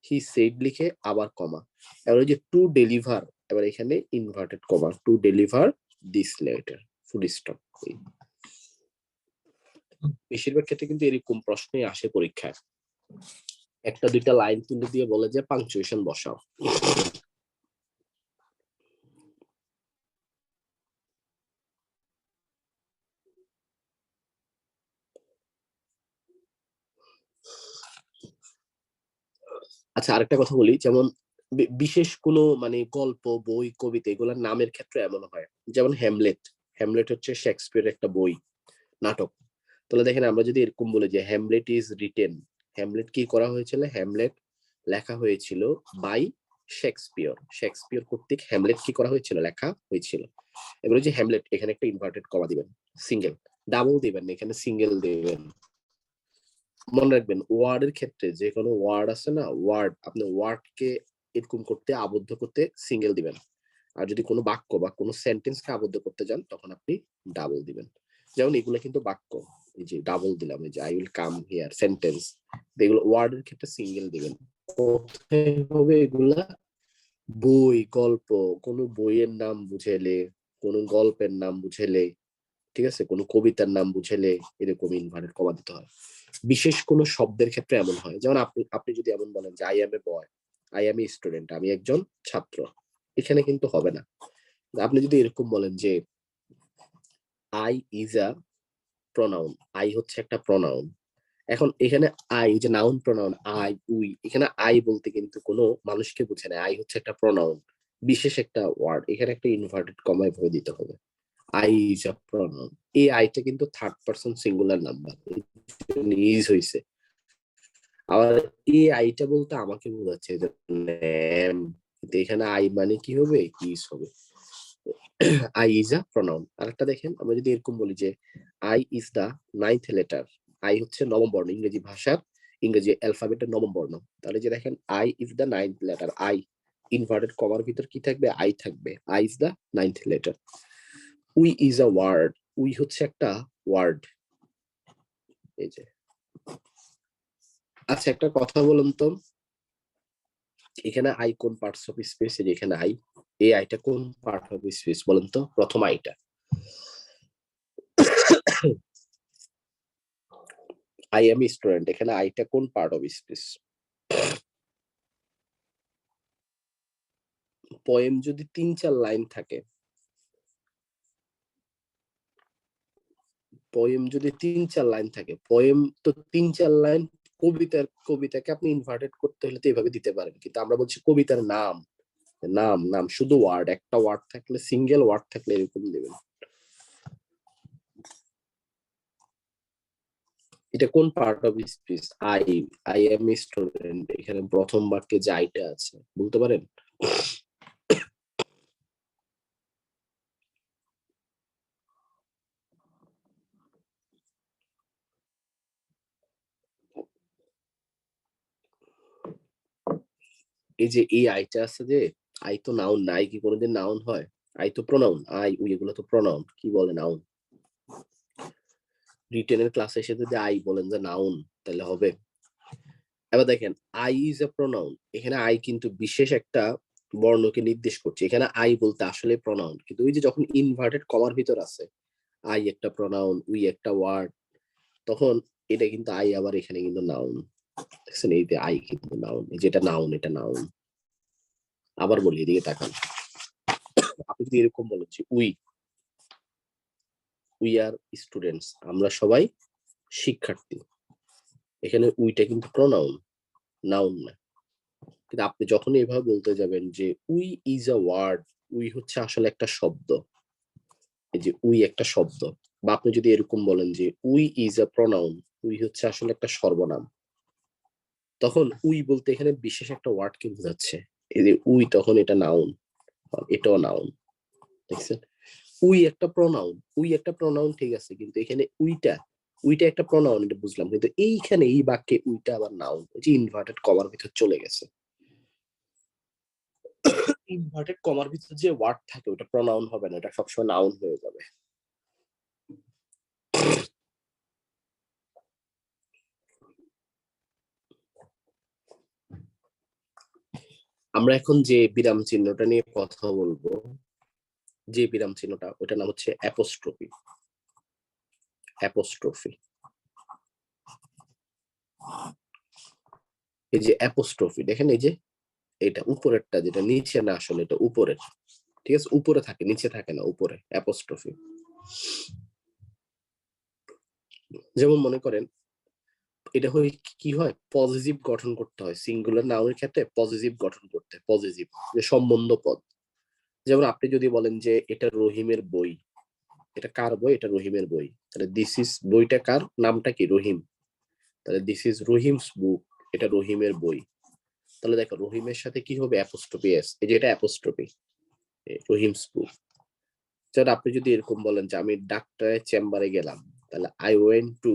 হি সেড লিখে আবার কমা, এবার ওই যে টু ডেলিভার, এবার এখানে inverted comma, to deliver this letter, full stop. বেশিরভাগ ক্ষেত্রে কিন্তু এরকম প্রশ্নই আসে পরীক্ষায়, একটা দুইটা লাইন তুলে দিয়ে বলে যে পাংচুয়েশন বসাও। আচ্ছা আরেকটা কথা বলি, যেমন বিশেষ কোনো মানে গল্প বই কবিতা এগুলোর নামের ক্ষেত্রে এমন হয়, যেমন হ্যামলেট, হ্যামলেট হচ্ছে শেক্সপিয়ারের একটা বই, নাটক। তাহলে দেখেন আমরা যদি এরকম বলি যে হ্যামলেট ইজ রিটেন, হ্যামলেট কি করা হয়েছিল, হ্যামলেট লেখা হয়েছিল বাই শেক্সপিয়র, শেক্সপিয়র কর্তৃক হ্যামলেট কি করা হয়েছিল, লেখা হয়েছিল। এবারে যে হ্যামলেট, এখানে একটা ইনভার্টেড কমা দিবেন, সিঙ্গেল, ডাবল দিবেন, এখানে সিঙ্গেল দিবেন। মনে রাখবেন ওয়ার্ড এর ক্ষেত্রে যে কোনো ওয়ার্ড আছে না, ওয়ার্ড, আপনি ওয়ার্ড কে এরকম করতে, আবদ্ধ করতে সিঙ্গেল দিবেন, আর যদি কোনো বাক্য বা কোনো সেন্টেন্স কে আবদ্ধ করতে যান তখন আপনি ডাবল দিবেন। যেমন এগুলো কিন্তু বাক্য, এই যে ডাবল দিলাম, এই যে I will come here, sentence, এগুলো ওয়ার্ড এর ক্ষেত্রে সিঙ্গেল দিবেন। কোথায় হবে এগুলা, বই, গল্প, কোনো বইয়ের নাম বুঝেলে, কোনো গল্পের নাম বুঝেলে, ঠিক আছে, কোনো কবিতার নাম বুঝেলে এরকম ইনভার্টেড কমা দিতে হয়। বিশেষ কোনো শব্দের ক্ষেত্রে এমন হয়, যেমন আপনি আপনি যদি এমন বলেন যে I M A boy, I M a student, আমি একজন ছাত্র, এখানে কিন্তু হবে না। আপনি যদি এরকম বলেন যে I is a pronoun, I হচ্ছে একটা প্রনাউন, এখন এখানে আই যে নাউন প্রনাউন, আই উই, এখানে আই বলতে কিন্তু কোনো মানুষকে বোঝে না, আই হচ্ছে একটা প্রনাউন, বিশেষ একটা ওয়ার্ড, এখানে একটা ইনভার্টেড কমায় ভরে দিতে হবে, আই ইজ আ প্রনাউন। এই আইটা কিন্তু third person singular number, is হইছে। আবার এই আইটা বলতে আমাকে বোঝাচ্ছে যে ম্যাম, কিন্তু এখানে আই মানে কি হবে, ইজ হবে, আই ইজ আ প্রনাউন। আরেকটা দেখেন, আমরা যদি এরকম বলি যে I is the ninth letter, I হচ্ছে নবম বর্ণ, ইংরেজি ভাষার ইংরেজি অ্যালফাবেটের নবম বর্ণ, তাহলে যে দেখেন I is the ninth letter, I inverted কমার ভিতর কি থাকবে, আই থাকবে, I is the ninth letter. We is a word, we হচ্ছে একটা ওয়ার্ড, এই যে। আচ্ছা একটা কথা বলুন তো, এখানে আই কোন পার্টস অফ স্পেস, এখানে আই, এই আইটা কোন পার্ট অফ স্পেস বলেন তো, প্রথম আইটা, আই এম স্টুডেন্ট, এখানে আইটা কোন পার্ট অফ স্পেস। পোয়েম যদি 3-4 লাইন থাকে, পোয়েম যদি 3-4 লাইন থাকে, পোয়েম তো 3-4 লাইন, কবিতাকে আপনি ইনভার্টেড করতে হলে তো এভাবে দিতে পারেন, কিন্তু আমরা বলছি কবিতার নাম, নাম নাম শুধু ওয়ার্ড, একটা ওয়ার্ড থাকলে, সিঙ্গেল ওয়ার্ড থাকলে এরকম দেবেন। এটা কোন part of speech, I, I am student, এখানে প্রথম বাক্যে যে আইটা আছে বলতে পারেন। এই যে এই আইটা আছে যে, আই তো নাউন না, আই কি কোনোদিন নাউন হয়, আই তো প্রোনাউন, আই উই এগুলো তো প্রোনাউন, কি বলে নাউন। রিটেনের ক্লাসে এসে যদি আই বলেন যে নাউন, তাহলে হবে। এবার দেখেন আই ইজ এ প্রোনাউন, এখানে আই কিন্তু বিশেষ একটা বর্ণকে নির্দেশ করছে, এখানে আই বলতে আসলে প্রোনাউন, কিন্তু ওই যে যখন ইনভার্টেড কমার ভিতর আছে আই একটা প্রোনাউন, উই একটা ওয়ার্ড, তখন এটা কিন্তু আই আবার এখানে কিন্তু নাউন। দেখছেন এই যে আই কিন্তু নাউন, যেটা নাউন এটা নাউন। আবার বলি এদিকে তাকান, আপনি যদি এরকম বলেন যে উই আর স্টুডেন্টস, আমরা সবাই শিক্ষার্থী, এখানে উইটা কিন্তু প্রোনাউন, নাউন না। কিন্তু আপনি যখন এইভাবে বলতে যাবেন যে we is a word, we হচ্ছে আসলে একটা শব্দ, এই যে উই একটা শব্দ, বা আপনি যদি এরকম বলেন যে we is a pronoun, we হচ্ছে আসলে একটা সর্বনাম, তখন উই বলতে এখানে বিশেষ একটা ওয়ার্ড কে বোঝাচ্ছে। এই যে উই, তখন এটা নাউন, এটাও নাউন। দেখছেন উই একটা প্রোনাউন ঠিক আছে, কিন্তু এখানে উইটা একটা প্রোনাউন, এটা বুঝলাম, কিন্তু এইখানে এই বাক্যে উইটা আবার নাউন, যে ইনভার্টেড কমার ভিতর চলে গেছে। ইনভার্টেড কমার ভিতর যে ওয়ার্ড থাকে ওটা প্রোনাউন হবে না, এটা সবসময় নাউন হয়ে যাবে। আমরা এখন যে বিরাম চিহ্নটা নিয়ে কথা বলবো, যে বিরাম চিহ্নটা, ওটার নাম হচ্ছে অ্যাপোস্ট্রফি। অ্যাপোস্ট্রফি, এই যে অ্যাপোস্ট্রফি দেখেন, এই যে এটা উপরেরটা, যেটা নিচে না, আসলে এটা উপরের, ঠিক আছে, উপরে থাকে, নিচে থাকে না, উপরে অ্যাপোস্ট্রফি। যেমন মনে করেন এটা হয় কি হয়, পজিটিভ গঠন করতে হয়, সিঙ্গুলার নাউনের ক্ষেত্রে পজিটিভ গঠন করতে, পজিটিভ যে সম্বন্ধ পদ। যেমন আপনি যদি বলেন যে এটা রহিমের বই, এটা কার বই, এটা রহিমের বই, তাহলে দিস ইজ, বইটা কার, নামটা কি, রহিম, তাহলে দিস ইজ রহিমস বুক, এটা রহিমের বই। তাহলে দেখো রহিমের সাথে কি হবে, অ্যাপোস্ট্রফি এস, এই যে এটা অ্যাপোস্ট্রফি, রহিমস বুক। স্যার আপনি যদি এরকম বলেন যে আমি ডাক্তারের চেম্বারে গেলাম, তাহলে আই ওয়েন্ট টু,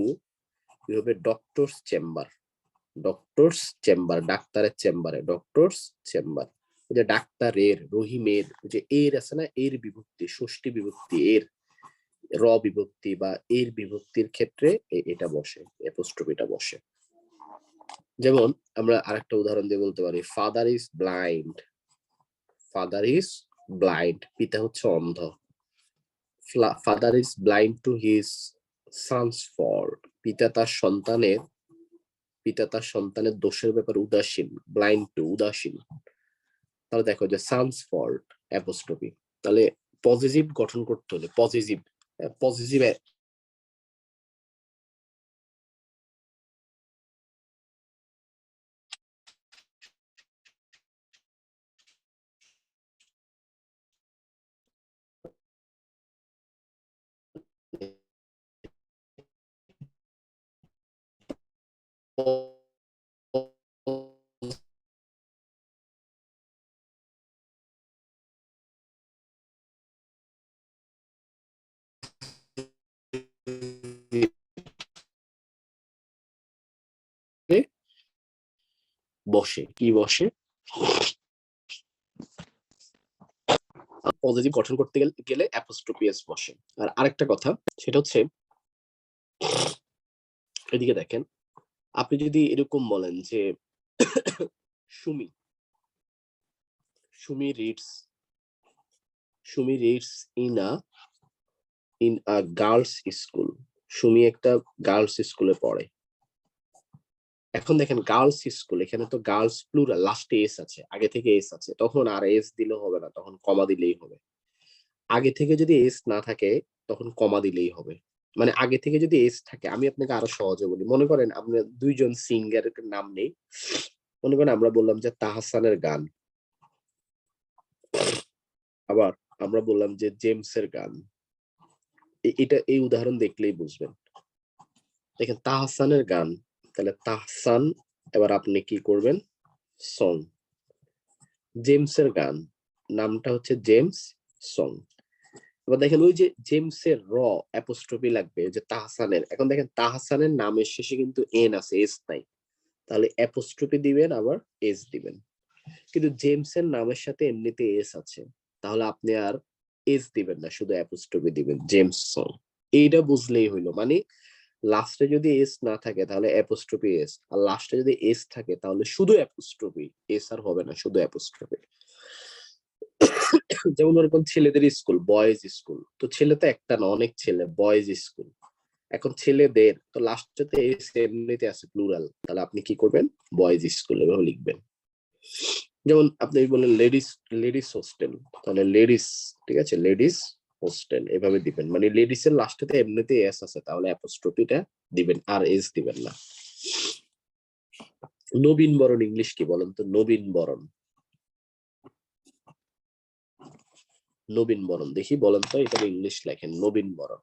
কি হবে, ডক্টরস চেম্বার, ডক্টরস চেম্বার, ডাক্তারের চেম্বারে, ডক্টরস চেম্বার। যে ডাক্তারের, রহিমের, যে এর আছে না, এর বিভক্তি, ষষ্ঠী বিভক্তি, এর র বিভক্তি বা এর বিভক্তির ক্ষেত্রে এটা বসে, অ্যাপোস্ট্রফিটা বসে। যেমন আমরা আরেকটা উদাহরণ দিয়ে বলতে পারি, father is blind, father is blind, পিতা হচ্ছে অন্ধ। Father is blind to his sons fault, পিতা তার সন্তানের দোষের ব্যাপারে উদাসীন, ব্লাইন্ড টু, উদাসীন। তাহলে দেখো যে সানস ফল্ট, অ্যাপোস্ট্রফি। তাহলে পজিটিভ গঠন করতে হলে পজিটিভ, পজিটিভ বসে, কি বসে, পজিটিভ গঠন করতে গেলে অ্যাপোস্ট্রফি এস বসে। আর আরেকটা কথা, সেটা হচ্ছে এদিকে দেখেন, আপনি যদি এরকম বলেন যে Sumi, Sumi reads, Sumi reads in a girls school, Sumi একটা গার্লস স্কুলে পড়ে। এখন দেখেন গার্লস স্কুল, এখানে তো গার্লস প্লুরাল, লাস্টে এস আছে, আগে থেকে এস আছে, তখন আর এস দিলে হবে না, তখন কমা দিলেই হবে। আগে থেকে যদি এস না থাকে তখন কমা দিলেই হবে। মানে আগে থেকে যদি এস থাকে, আমি আপনাকে আরো সহজে বলি, মনে করেন আমরা দুইজন সিঙ্গারের নাম নেই, মনে করেন আমরা বললাম যে তাহসানের গান, আবার আমরা বললাম যে জেমসের গান। এটা এই উদাহরণ দেখলেই বুঝবেন। দেখেন তাহসানের গান, তাহলে তাহসান, এবার আপনি কি করবেন, সং। জেমসের গান, নামটা হচ্ছে জেমস, সং। এবার দেখেন ওই যে জেমসের র অ্যাপোস্ট্রফি লাগবে, যে তাহসানের, এখন দেখেন তাহসানের নামের শেষে কিন্তু এন আছে, এস নাই, তাহলে অ্যাপোস্ট্রফি দিবেন, আবার এস দিবেন। কিন্তু জেমসের নামের সাথে এমনিতে এস আছে, তাহলে আপনি আর এস দিবেন না, শুধু অ্যাপোস্ট্রফি দিবেন, জেমস সং। এইটা বুঝলেই হইলো, মানে লাস্টে যদি এস না থাকে তাহলে অ্যাপোস্ট্রফি এস, আর লাস্টে যদি এস থাকে তাহলে শুধু অ্যাপোস্ট্রফি, এস আর হবে না, শুধু অ্যাপোস্ট্রফি। যেমন ওরকম ছেলেদের স্কুল বয়েজ স্কুল, তো ছেলে তো একটা না, অনেক ছেলে, বয়েজ স্কুল। এখন ছেলেদের তো লাস্টে তো এস এমনিতে আছে প্লুরাল, তাহলে আপনি কি করবেন, বয়েজ স্কুল এভাবে লিখবেন। যেমন আপনি বললেন লেডিস, লেডিস হোস্টেল, তাহলে লেডিস, ঠিক আছে, লেডিস হোস্টেল এভাবে দিবেন। মানে লেডিস এর লাস্টে তো এমনিতে এস আছে, তাহলে অ্যাপোস্ট্রফিটা দিবেন, আর এস দিবেন না। নবীন বরণ ইংলিশ কি বলেন তো? নবীন বরণ, নবীন বরণ দেখি বলেন তো, এটা ইংলিশ লেখেন নবীন বরণ।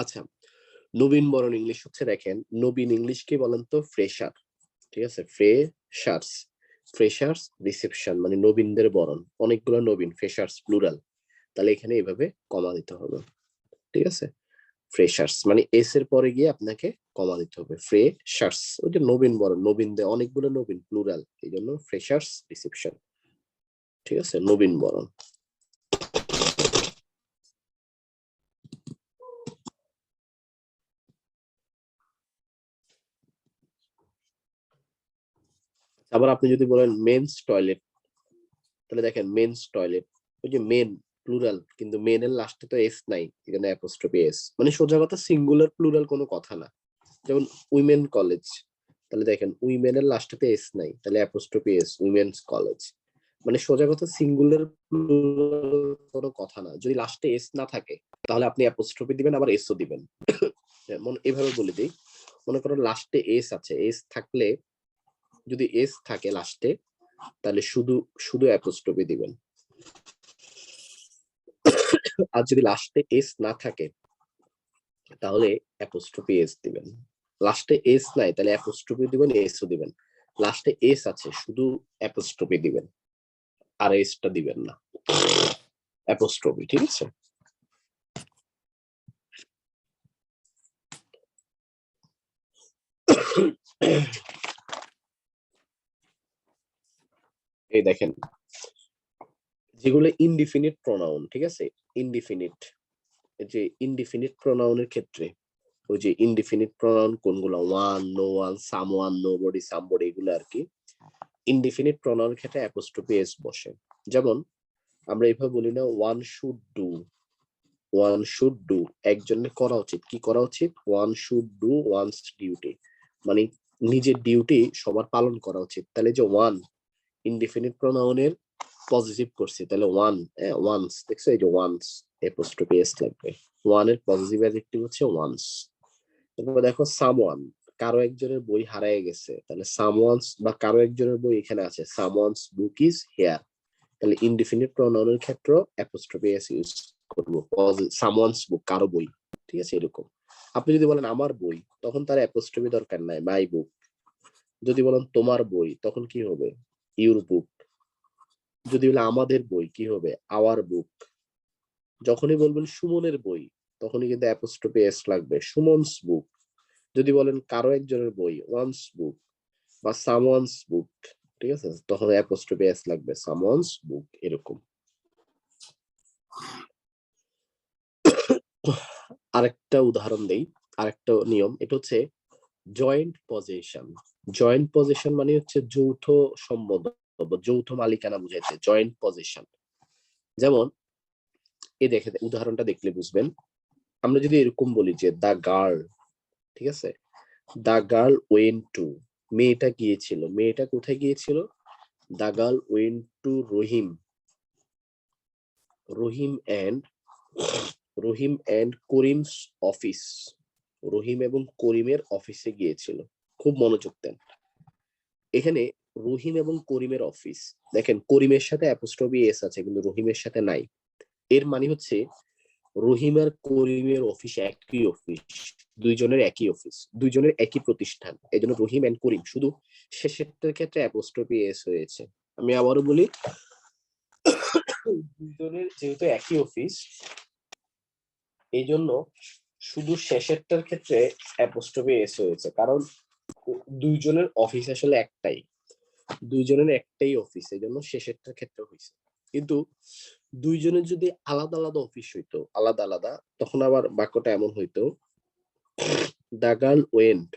আচ্ছা, নবীন বরণ ইংলিশ হচ্ছে, দেখেন নবীন ইংলিশ কি বলেন তো? ফ্রেশার, ঠিক আছে, ফ্রেশার্স, ফ্রেশার্স রিসেপশন মানে নবীনদের বরণ, অনেকগুলো নবীন, ফ্রেশার্স প্লুরাল, তাহলে এখানে এইভাবে কমা দিতে হবে, ঠিক আছে। ফ্রেশার্স মানে এস এর পরে গিয়ে আপনাকে কমা দিতে হবে, ফ্রেশার্স, ওই যে নবীন বরণ, নবীনদের অনেকগুলো নবীন প্লুরাল, এই জন্য ফ্রেশার্স রিসেপশন, ঠিক আছে, নবীন বরণ। আবার আপনি যদি বলেন মেন্স টয়লেট, তাহলে দেখেন মেন্স টয়লেট, ওই যে মেন প্লুরাল, কিন্তু মেন এর লাস্টে তো এস নাই, এখানে অ্যাপোস্ট্রফি এস, মানে সোজা কথা সিঙ্গুলার প্লুরাল কোনো কথা না। যেমন উইমেন কলেজ, তাহলে দেখেন উইমেন এর লাস্টে এস নাই, তাহলে অ্যাপোস্ট্রফি এস, উইমেন্স কলেজ। মানে সোজা কথা সিঙ্গুলার কোনো কথা না, যদি লাস্টে এস না থাকে তাহলে আপনি অ্যাপোস্ট্রফি দিবেন, আবার এসও দিবেন। যেমন এভাবে বলে দিই, মনে করো লাস্টে এস আছে, এস থাকলে, যদি এস থাকে লাস্টে, তাহলে শুধু শুধু অ্যাপোস্ট্রফি দিবেন। আর যদি লাস্টে এস না থাকে তাহলে অ্যাপোস্ট্রফি এস দিবেন। লাস্টে এস নাই তাহলে অ্যাপোস্ট্রফি দিবেন, এসও দিবেন। লাস্টে এস আছে শুধু অ্যাপোস্ট্রফি দিবেন, আর এসটা দিবেন না, অ্যাপোস্ট্রফি, ঠিক আছে। এই দেখেন যেগুলো ইনডিফিনিট প্রোনাউন, ঠিক আছে, ইনডিফিনিট, যে ইনডিফিনিট প্রোনাউনের ক্ষেত্রে, ওই যে ইনডিফিনিট প্রোনাউন কোনগুলো, one, no one, someone, nobody, somebody, এগুলো আর কি ইনডিফিনিট প্রোনাউনের ক্ষেত্রে অ্যাপোস্ট্রফি এস বসে। যেমন আমরা এইভাবে বলি না, one should do, one should do, একজনের করা উচিত, কি করা উচিত, one should do one's duty, মানে নিজের ডিউটি সবার পালন করা উচিত। তাহলে যে ওয়ান ইনডিফিনিট প্রোনাউনের পজিটিভ করছি, তাহলে ওয়ান, ওয়ান্স, দেখছো এই যে ওয়ান্স, অ্যাপোস্ট্রফি এস লাগবে। ওয়ান এর পজিটিভ অ্যাডজেক্টিভ হচ্ছে ওয়ান্স। তারপর দেখো সামওয়ান, কারো একজনের বই হারায় গেছে, তাহলে সামওয়ানস, বা কারো একজনের বই এখানে আছে, সামওয়ানস বুক ইজ হিয়ার, তাহলে ইনডিফিনিট প্রোনাউনের ক্ষেত্রে অ্যাপোস্ট্রফি এস ইউজ করব, সামওয়ানস বুক, কারো বই, ঠিক আছে, এরকম। আপনি যদি বলেন আমার বই, তখন তার অ্যাপোস্ট্রফি দরকার নাই, মাই বুক। যদি বলেন তোমার বই, তখন কি হবে, ইউর বুক। যদি বলে আমাদের বই, কি হবে, আওয়ার বুক। যখনই বলবেন সুমনের বই, তখনই কিন্তু অ্যাপোস্ট্রফি এস লাগবে। সুমনস বুক, যদি বলেন কারো একজনের বই, ওয়ান্স বুক বা সামওয়ানস বুক, ঠিক আছে, তখন অ্যাপোস্ট্রফি এস লাগবে, সামওয়ানস বুক এরকম। আরেকটা উদাহরণ দেই, আরেকটা নিয়ম, এটা হচ্ছে জয়েন্ট পজেশন। জয়েন্ট পজেশন মানে হচ্ছে যৌথ সম্বোধন, যৌথ মালিকানা বুঝাইছে জয়েন্ট পজেশন। যেমন এই দেখে উদাহরণটা দেখলে বুঝবেন। আমরা যদি এরকম বলি যে দা গার্ল, ঠিক আছে, দা গার্ল ওয়েন টু, মেয়েটা গিয়েছিল, মেয়েটা কোথায় গিয়েছিল? The girl went to Rahim, Rahim and Rahim and Karim's office, Rahim এবং করিমের অফিসে গিয়েছিল। খুব মনোযোগ দেন এখানে, রহিম এবং করিমের অফিস, দেখেন করিমের সাথে অ্যাপোস্ট্রফি এস আছে কিন্তু রহিমের সাথে নাই। এর মানে হচ্ছে রহিম আর করিমের অফিস একই অফিস, দুইজনের একই অফিস, দুইজনের একই প্রতিষ্ঠান, এই জন্য রহিম এন্ড করিম, শুধু শেষেরটার ক্ষেত্রে অ্যাপোস্ট্রফি এস হয়েছে। আমি আবারও বলি, দুইজনের যেহেতু একই অফিস, এই জন্য শুধু শেষেরটার ক্ষেত্রে অ্যাপোস্ট্রফি এস হয়েছে, কারণ দুইজনের অফিস আসলে একটাই, দুইজনের একটাই অফিস, এই জন্য শেষেরটার ক্ষেত্রে হয়েছে। কিন্তু দুইজনের যদি আলাদা আলাদা অফিস হইতো, আলাদা আলাদা, তখন আবার বাক্যটা এমন হইতো, দা গার্ল ওয়েন্ট,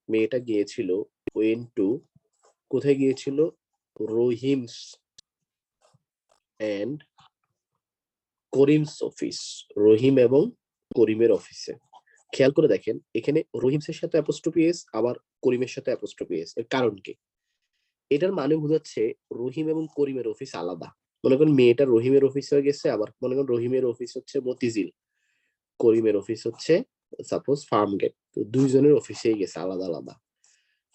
মেয়েটা গিয়েছিল, ওয়েন্ট টু, কোথায় গিয়েছিল? রহিমস এন্ড করিমস অফিস, রহিম এবং করিমের অফিসে। খেয়াল করে দেখেন এখানে রহিমসের সাথে অ্যাপোস্ট্রফি এস, আবার করিমের সাথে অ্যাপোস্ট্রফি এস, এর কারণ কি? এটার মানে বোঝাচ্ছে রহিম এবং করিমের অফিস আলাদা। মনে করেন মেয়েটা রহিমের অফিস হয়ে গেছে, আবার মনে করেন রহিমের অফিস হচ্ছে মতিঝিল, করিমের অফিস হচ্ছে সাপোজ ফার্ম গেট, তো দুইজনের অফিসেই গেছে আলাদা আলাদা,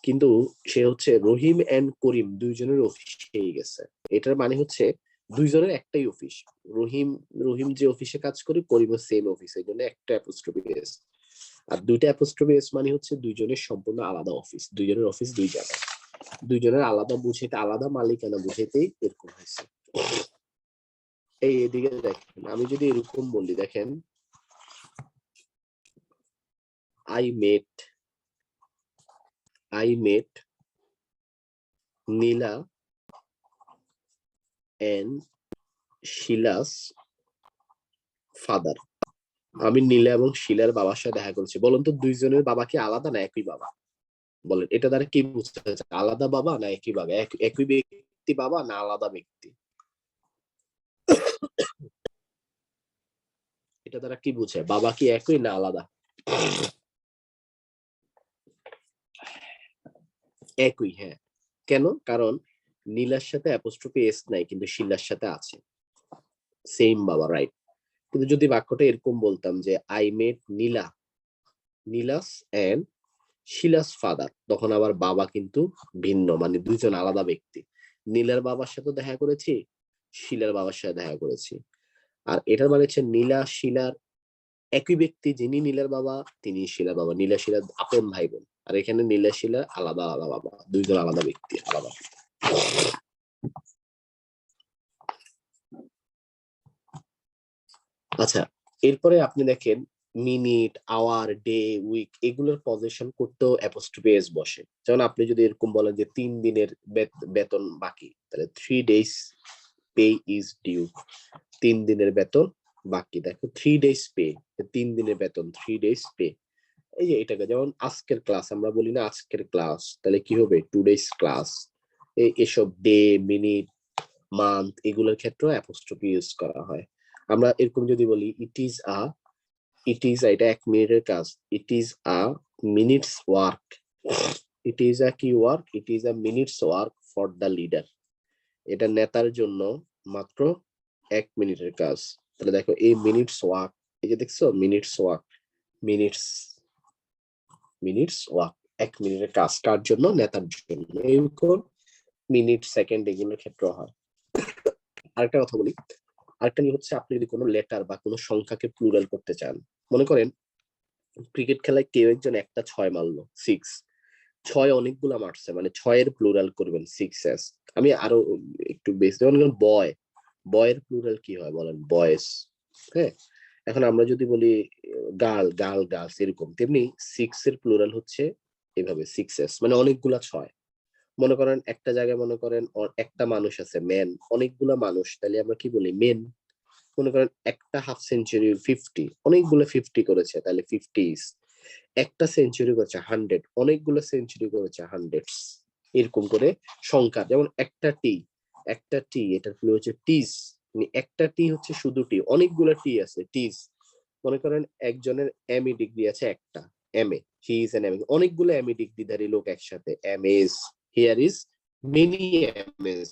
কিন্তু সে হচ্ছে রহিম এন্ড করিম দুইজনের অফিসেই গেছে। এটার মানে হচ্ছে দুইজনের একটাই অফিস, রহিম রহিম যে অফিসে কাজ করে, করিমও সেম অফিস, এই জন্য একটা অ্যাপোস্ট্রফি এস। আর দুইটা অ্যাপোস্ট্রফি এস মানে হচ্ছে দুইজনের সম্পূর্ণ আলাদা অফিস, দুইজনের অফিস দুই জায়গায়, দুইজনের আলাদা বুঝাইতে, আলাদা মালিকানা বুঝাইতেই এরকম হয়েছে। এই এদিকে দেখেন, আমি যদি এরকম বলি, দেখেন I met, I met Nila and Shila's father, আমি নীলা এবং শিলার বাবার সাথে দেখা করেছি। বলুন তো দুইজনের বাবা কি আলাদা না একই বাবা? বলেন এটা দ্বারা কি বুঝতে চাচ্ছে, আলাদা বাবা না একই বাবা, একই ব্যক্তি বাবা না আলাদা ব্যক্তি? এটা দ্বারা কি বুঝে, বাবা কি একই না আলাদা? একই, হ্যাঁ। কেন? কারণ নীলার সাথে অ্যাপোস্ট্রফি এস নাই কিন্তু শিলার সাথে আছে, সেম বাবা, রাইট। কিন্তু যদি বাক্যটা এরকম বলতাম যে I met Nila, Nila's and Shila's father, তখন আবার বাবা কিন্তু ভিন্ন, মানে দুইজন আলাদা ব্যক্তি। নীলার বাবার সাথে দেখা করেছি, শিলার বাবার সাথে দেখা করেছি। আর এটার মানে হচ্ছে নীলা শিলার একই ব্যক্তি, যিনি নীলার বাবা তিনি শিলার বাবা, নীলা শিলার আপন ভাই বোন। আর এখানে নীলা শিলা আলাদা আলাদা বাবা, দুইজন আলাদা ব্যক্তি, আলাদা। আচ্ছা, এরপরে আপনি দেখেন মিনিট, আওয়ার, ডে, উইক, এগুলোর পজিশন করতেও অ্যাপোস্ট্রফি এস বসে। যেমন আপনি যদি এরকম বলেন যে 3 দিনের বেতন বাকি, তাহলে 3 days পে ইজ ডিউ, 3 দিনের বেতন বাকি। দেখো 3 days পে, 3 দিনের বেতন, 3 days পে। এই যে এটাকে, যেমন আজকের ক্লাস, আমরা বলি না আজকের ক্লাস, তাহলে কি হবে? 2 days ক্লাস। এসব ডে, মিনিট, মান্থ, এগুলোর ক্ষেত্রে অ্যাপোস্ট্রফি ইউজ করা হয়। আমরা এরকম যদি বলি ইট ইজ আ, ইট ইজ, এটা 1 মিনিটের কাজ, it is a minutes work, it is a কি work, it is a minutes work for the leader, এটা নেতার জন্য মাত্র 1 মিনিটের কাজ। তাহলে দেখো এই মিনিটস ওয়ার্ক, এই যে দেখছো minutes work, minutes, minutes work, 1 মিনিটের কাজ, কার জন্য? নেতার জন্য। এরকম মিনিট, সেকেন্ড, এগুলোর ক্ষেত্রে হয়। আরেকটা কথা বলি, আরেকটা নিয়ে হচ্ছে, আপনি যদি কোনো লেটার বা কোনো সংখ্যাকে প্লুরাল করতে চান, মনে করেন ক্রিকেট খেলায় কেউ একজন একটা 6 মারলো, 6, 6 অনেকগুলা মারছে, মানে 6-এর প্লুরাল করবেন 6s। আমি আরো একটু বেশি, যেমন বয়, বয়ের প্লুরাল কি হয় বলেন? বয়েস। হ্যাঁ, এখন আমরা যদি বলি গার্লস এরকম। তেমনি 6 এর প্লুরাল হচ্ছে এভাবে 6s, মানে অনেকগুলা 6। মনে করেন একটা জায়গায় মনে করেন একটা মানুষ আছে ম্যান, অনেকগুলা মানুষ, তাহলে আমরা কি বলি মেন। মনে করেন একটা হাফ সেঞ্চুরি 50, অনেকগুলো 50 করেছে, তাহলে 50s। একটা সেঞ্চুরি করেছে 100, অনেকগুলো সেঞ্চুরি করেছে 100s। এরকম করে সংখ্যা, যেমন একটা টি এটার প্লুরাল হচ্ছে টিস। একটা টি হচ্ছে শুধু টি, অনেকগুলো টি আছে টিস। মনে করেন একজনের এমএ ডিগ্রি আছে একটা, MA, he is an MA, অনেকগুলো এমএ ডিগ্রিধারী লোক একসাথে, MAs, here is many MAs.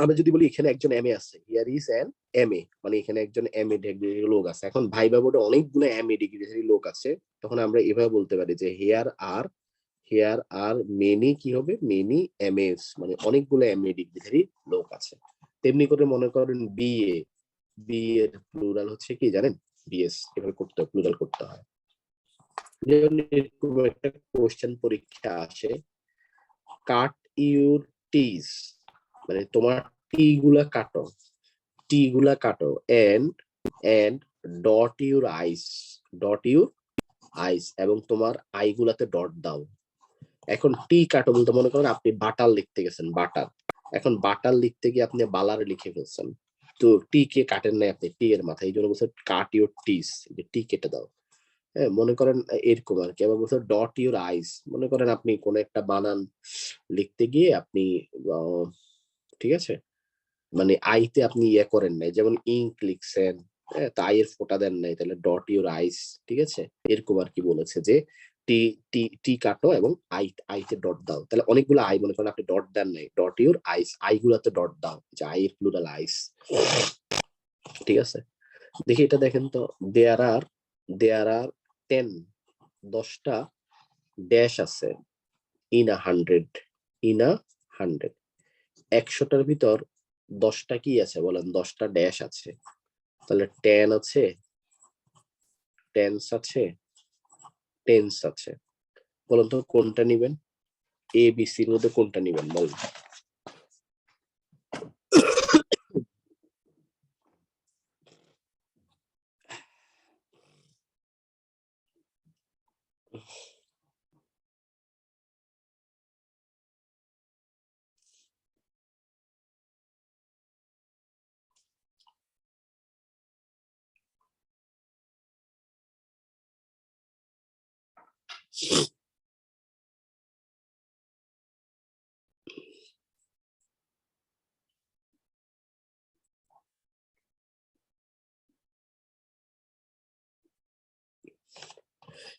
আমরা যদি বলি এখানে একজন এমএ আছে, হিয়ার ইজ এন এমএ, মানে এখানে একজন এমএ ডিগ্রিধারী লোক আছে। এখন ভাইবা বোর্ডে অনেকগুলো এমএ ডিগ্রিধারী লোক আছে, তখন আমরা এভাবে বলতে পারি যে হিয়ার আর মেনি কি হবে, মেনি এমএস, মানে অনেকগুলো এমএ ডিগ্রিধারী লোক আছে। তেমনি করে মনে করেন বি এর প্লুরাল হচ্ছে কি জানেন, বিএস। এভাবে করতে হয়, প্লুরাল করতে হয়। যেমন এরকম একটা কোশ্চেন পরীক্ষা আসে, কাট ইউর টিস, মানে তোমার টি গুলা কাটো and and dot your I's, এবং তোমার আই গুলাতে ডট দাও। এখন টি কাটো বলতে মনে করেন আপনি বাটার লিখতে গেছেন, বাটার। এখন বাটার লিখতে গিয়ে আপনি বালার লিখে ফেলছেন, তো টি কে কাটেন নাই আপনি টি এর মাথায়, এই জন্য বলছে কাট ইউর টিস, যে টি কেটে দাও। হ্যাঁ, মনে করেন এরকম আর কি। আবার বলছে ডট ইউর আইস, মনে করেন আপনি কোন একটা বানান লিখতে গিয়ে আপনি ঠিক আছে, মানে আইতে আপনি ইয়ে করেন নাই, যেমন ইঙ্ক লিখছেন, হ্যাঁ, তা আইয়ের ফোঁটা দেন নাই, তাহলে ডট ইউর আইস। ঠিক আছে, এরকম আর কি বলেছে যে টি টি কাটো এবং আইতে ডট দাও। তাহলে অনেকগুলো আই, মনে করেন আপনি ডট দেন নাই, ডট ইউর আইস, আই গুলাতে ডট দাও, যে আইয়ের প্লুরাল আইস। ঠিক আছে, দেখি এটা দেখেন তো। দেয়ার আর 10, 10টা ড্যাশ আছে ইন আ 100, ইন আ 100। 100টার ভিতর 10টা কি আছে বলেন, 10টা ড্যাশ আছে। তাহলে 10 আছে, টেন্স আছে, টেন্স আছে। বলুন তো কোনটা নিবেন, এ বি সির মধ্যে কোনটা নিবেন বলুন।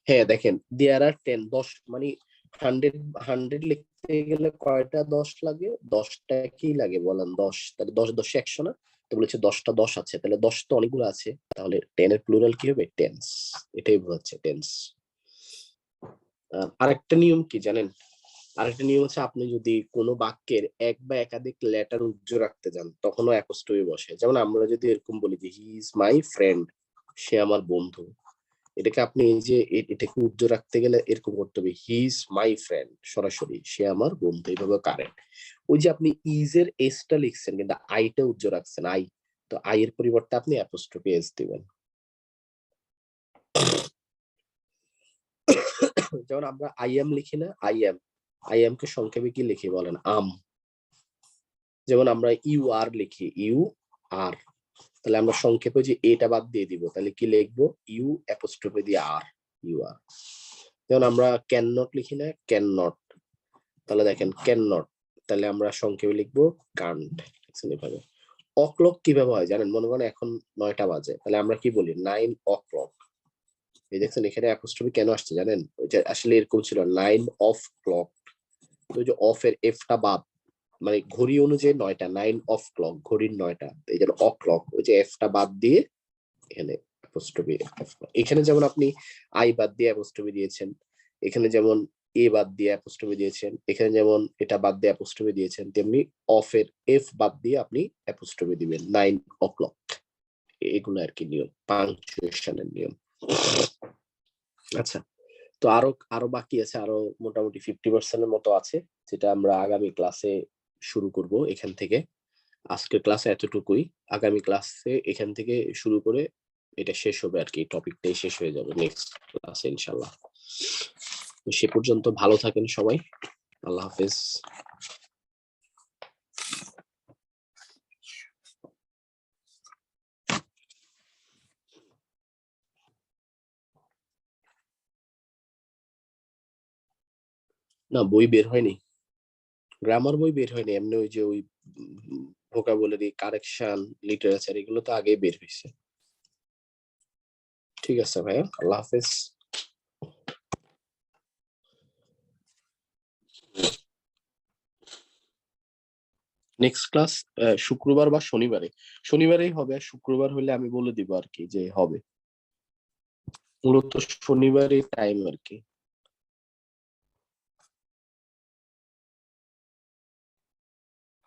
হ্যাঁ দেখেন, দেয়ার আর 10, 10 মানে 100, 100 লিখতে গেলে কয়টা 10 লাগে, 10টা কি লাগে বলেন, 10, তাহলে 10 10 100 না। তো বলেছে 10টা 10 আছে, তাহলে 10 তো অনেকগুলো আছে, তাহলে 10 এর প্লুরাল কি হবে, টেন্স। এটাই বোঝাচ্ছে টেন্স। আরেকটা নিয়ম কি জানেন, আরেকটা নিয়ম হচ্ছে আপনি যদি কোনো বাক্যের এক বা একাধিক লেটার উজ্জ্ব রাখতে যান, তখনও অ্যাপোস্ট্রফি বসে। যেমন আমরা যদি এরকম বলি যে হি ইজ মাই ফ্রেন্ড, সে আমার বন্ধু, এটাকে আপনি এই যে এটাকে উজ্জ্ব রাখতে গেলে এরকম করতে হবে, হি ইজ মাই ফ্রেন্ড, সরাসরি সে আমার বন্ধু, এইভাবে কারেন্ট। ওই যে আপনি ইজ এর এসটা লিখছেন কিন্তু আইটা উজ্জ্ব রাখছেন, আই, তো আই এর পরিবর্তে আপনি অ্যাপোস্ট্রফি এস দিবেন। যেমন আমরা আই এম লিখি না, আই এম কে সংক্ষেপে কি লিখি বলেন, আম। যেমন আমরা ইউ আর লিখি, ইউ আর, তাহলে আমরা সংক্ষেপে যে এটা বাদ দিয়ে দিব, তাহলে কি লিখবো, ইউ অ্যাপোস্ট্রফি দিয়ে আর, ইউ আর। যেমন আমরা ক্যান নট লিখি না, ক্যান নট, তাহলে দেখেন ক্যান নট, তাহলে আমরা সংক্ষেপে লিখবো কান্ট। এভাবে অক্লক কিভাবে হয় জানেন, মনে করেন এখন 9টা বাজে, তাহলে আমরা কি বলি 9 o'clock। এই দেখছেন এখানে অ্যাপোস্ট্রফি কেন আসছে জানেন, ওই যে আসলে এরকম ছিল 9 o'clock, তো ওই যে অফ এর এফটা বাদ, মানে ঘড়ি অনুযায়ী 9টা, 9 o'clock ঘড়ির 9টা, এই জন্য অক্লক, ওই যে এফটা বাদ দিয়ে এখানে অ্যাপোস্ট্রফি। এখানে যেমন আপনি আই বাদ দিয়ে অ্যাপোস্ট্রফি দিয়েছেন, এখানে যেমন এ বাদ দিয়ে অ্যাপোস্ট্রফি দিয়েছেন, এখানে যেমন এটা বাদ দিয়ে অ্যাপোস্ট্রফি দিয়েছেন, তেমনি অফের এফ বাদ দিয়ে আপনি অ্যাপোস্ট্রফি দিবেন 9 o'clock। এগুলো আর কি নিয়ম, পাংচুয়েশনের নিয়ম। আচ্ছা, তো আরো আরো বাকি আছে, আরো মোটামুটি 50% এর মতো আছে, যেটা আমরা আগামী ক্লাসে শুরু করব এখান থেকে। আজকের ক্লাসে এতটুকুই, আগামী ক্লাসে এখান থেকে শুরু করে এটা শেষ হবে আর কি, টপিকটাই শেষ হয়ে যাবে নেক্সট ক্লাসে ইনশাল্লাহ। তো সে পর্যন্ত ভালো থাকেন সবাই, আল্লাহ হাফেজ। না বই বের হয়নি, গ্রামার বই বের হয়নি, এমনি ওই যে ওই ভোকাবুলারি, কারেকশন, লিটারেচার এগুলো তো আগেই বের হয়েছে। ঠিক আছে ভাইয়া, আল্লাহ হাফেজ। নেক্সট ক্লাস শুক্রবার বা শনিবারে, শনিবারেই হবে, শুক্রবার হলে আমি বলে দিব আর কি যে হবে, মূলত শনিবারই টাইম আর কি।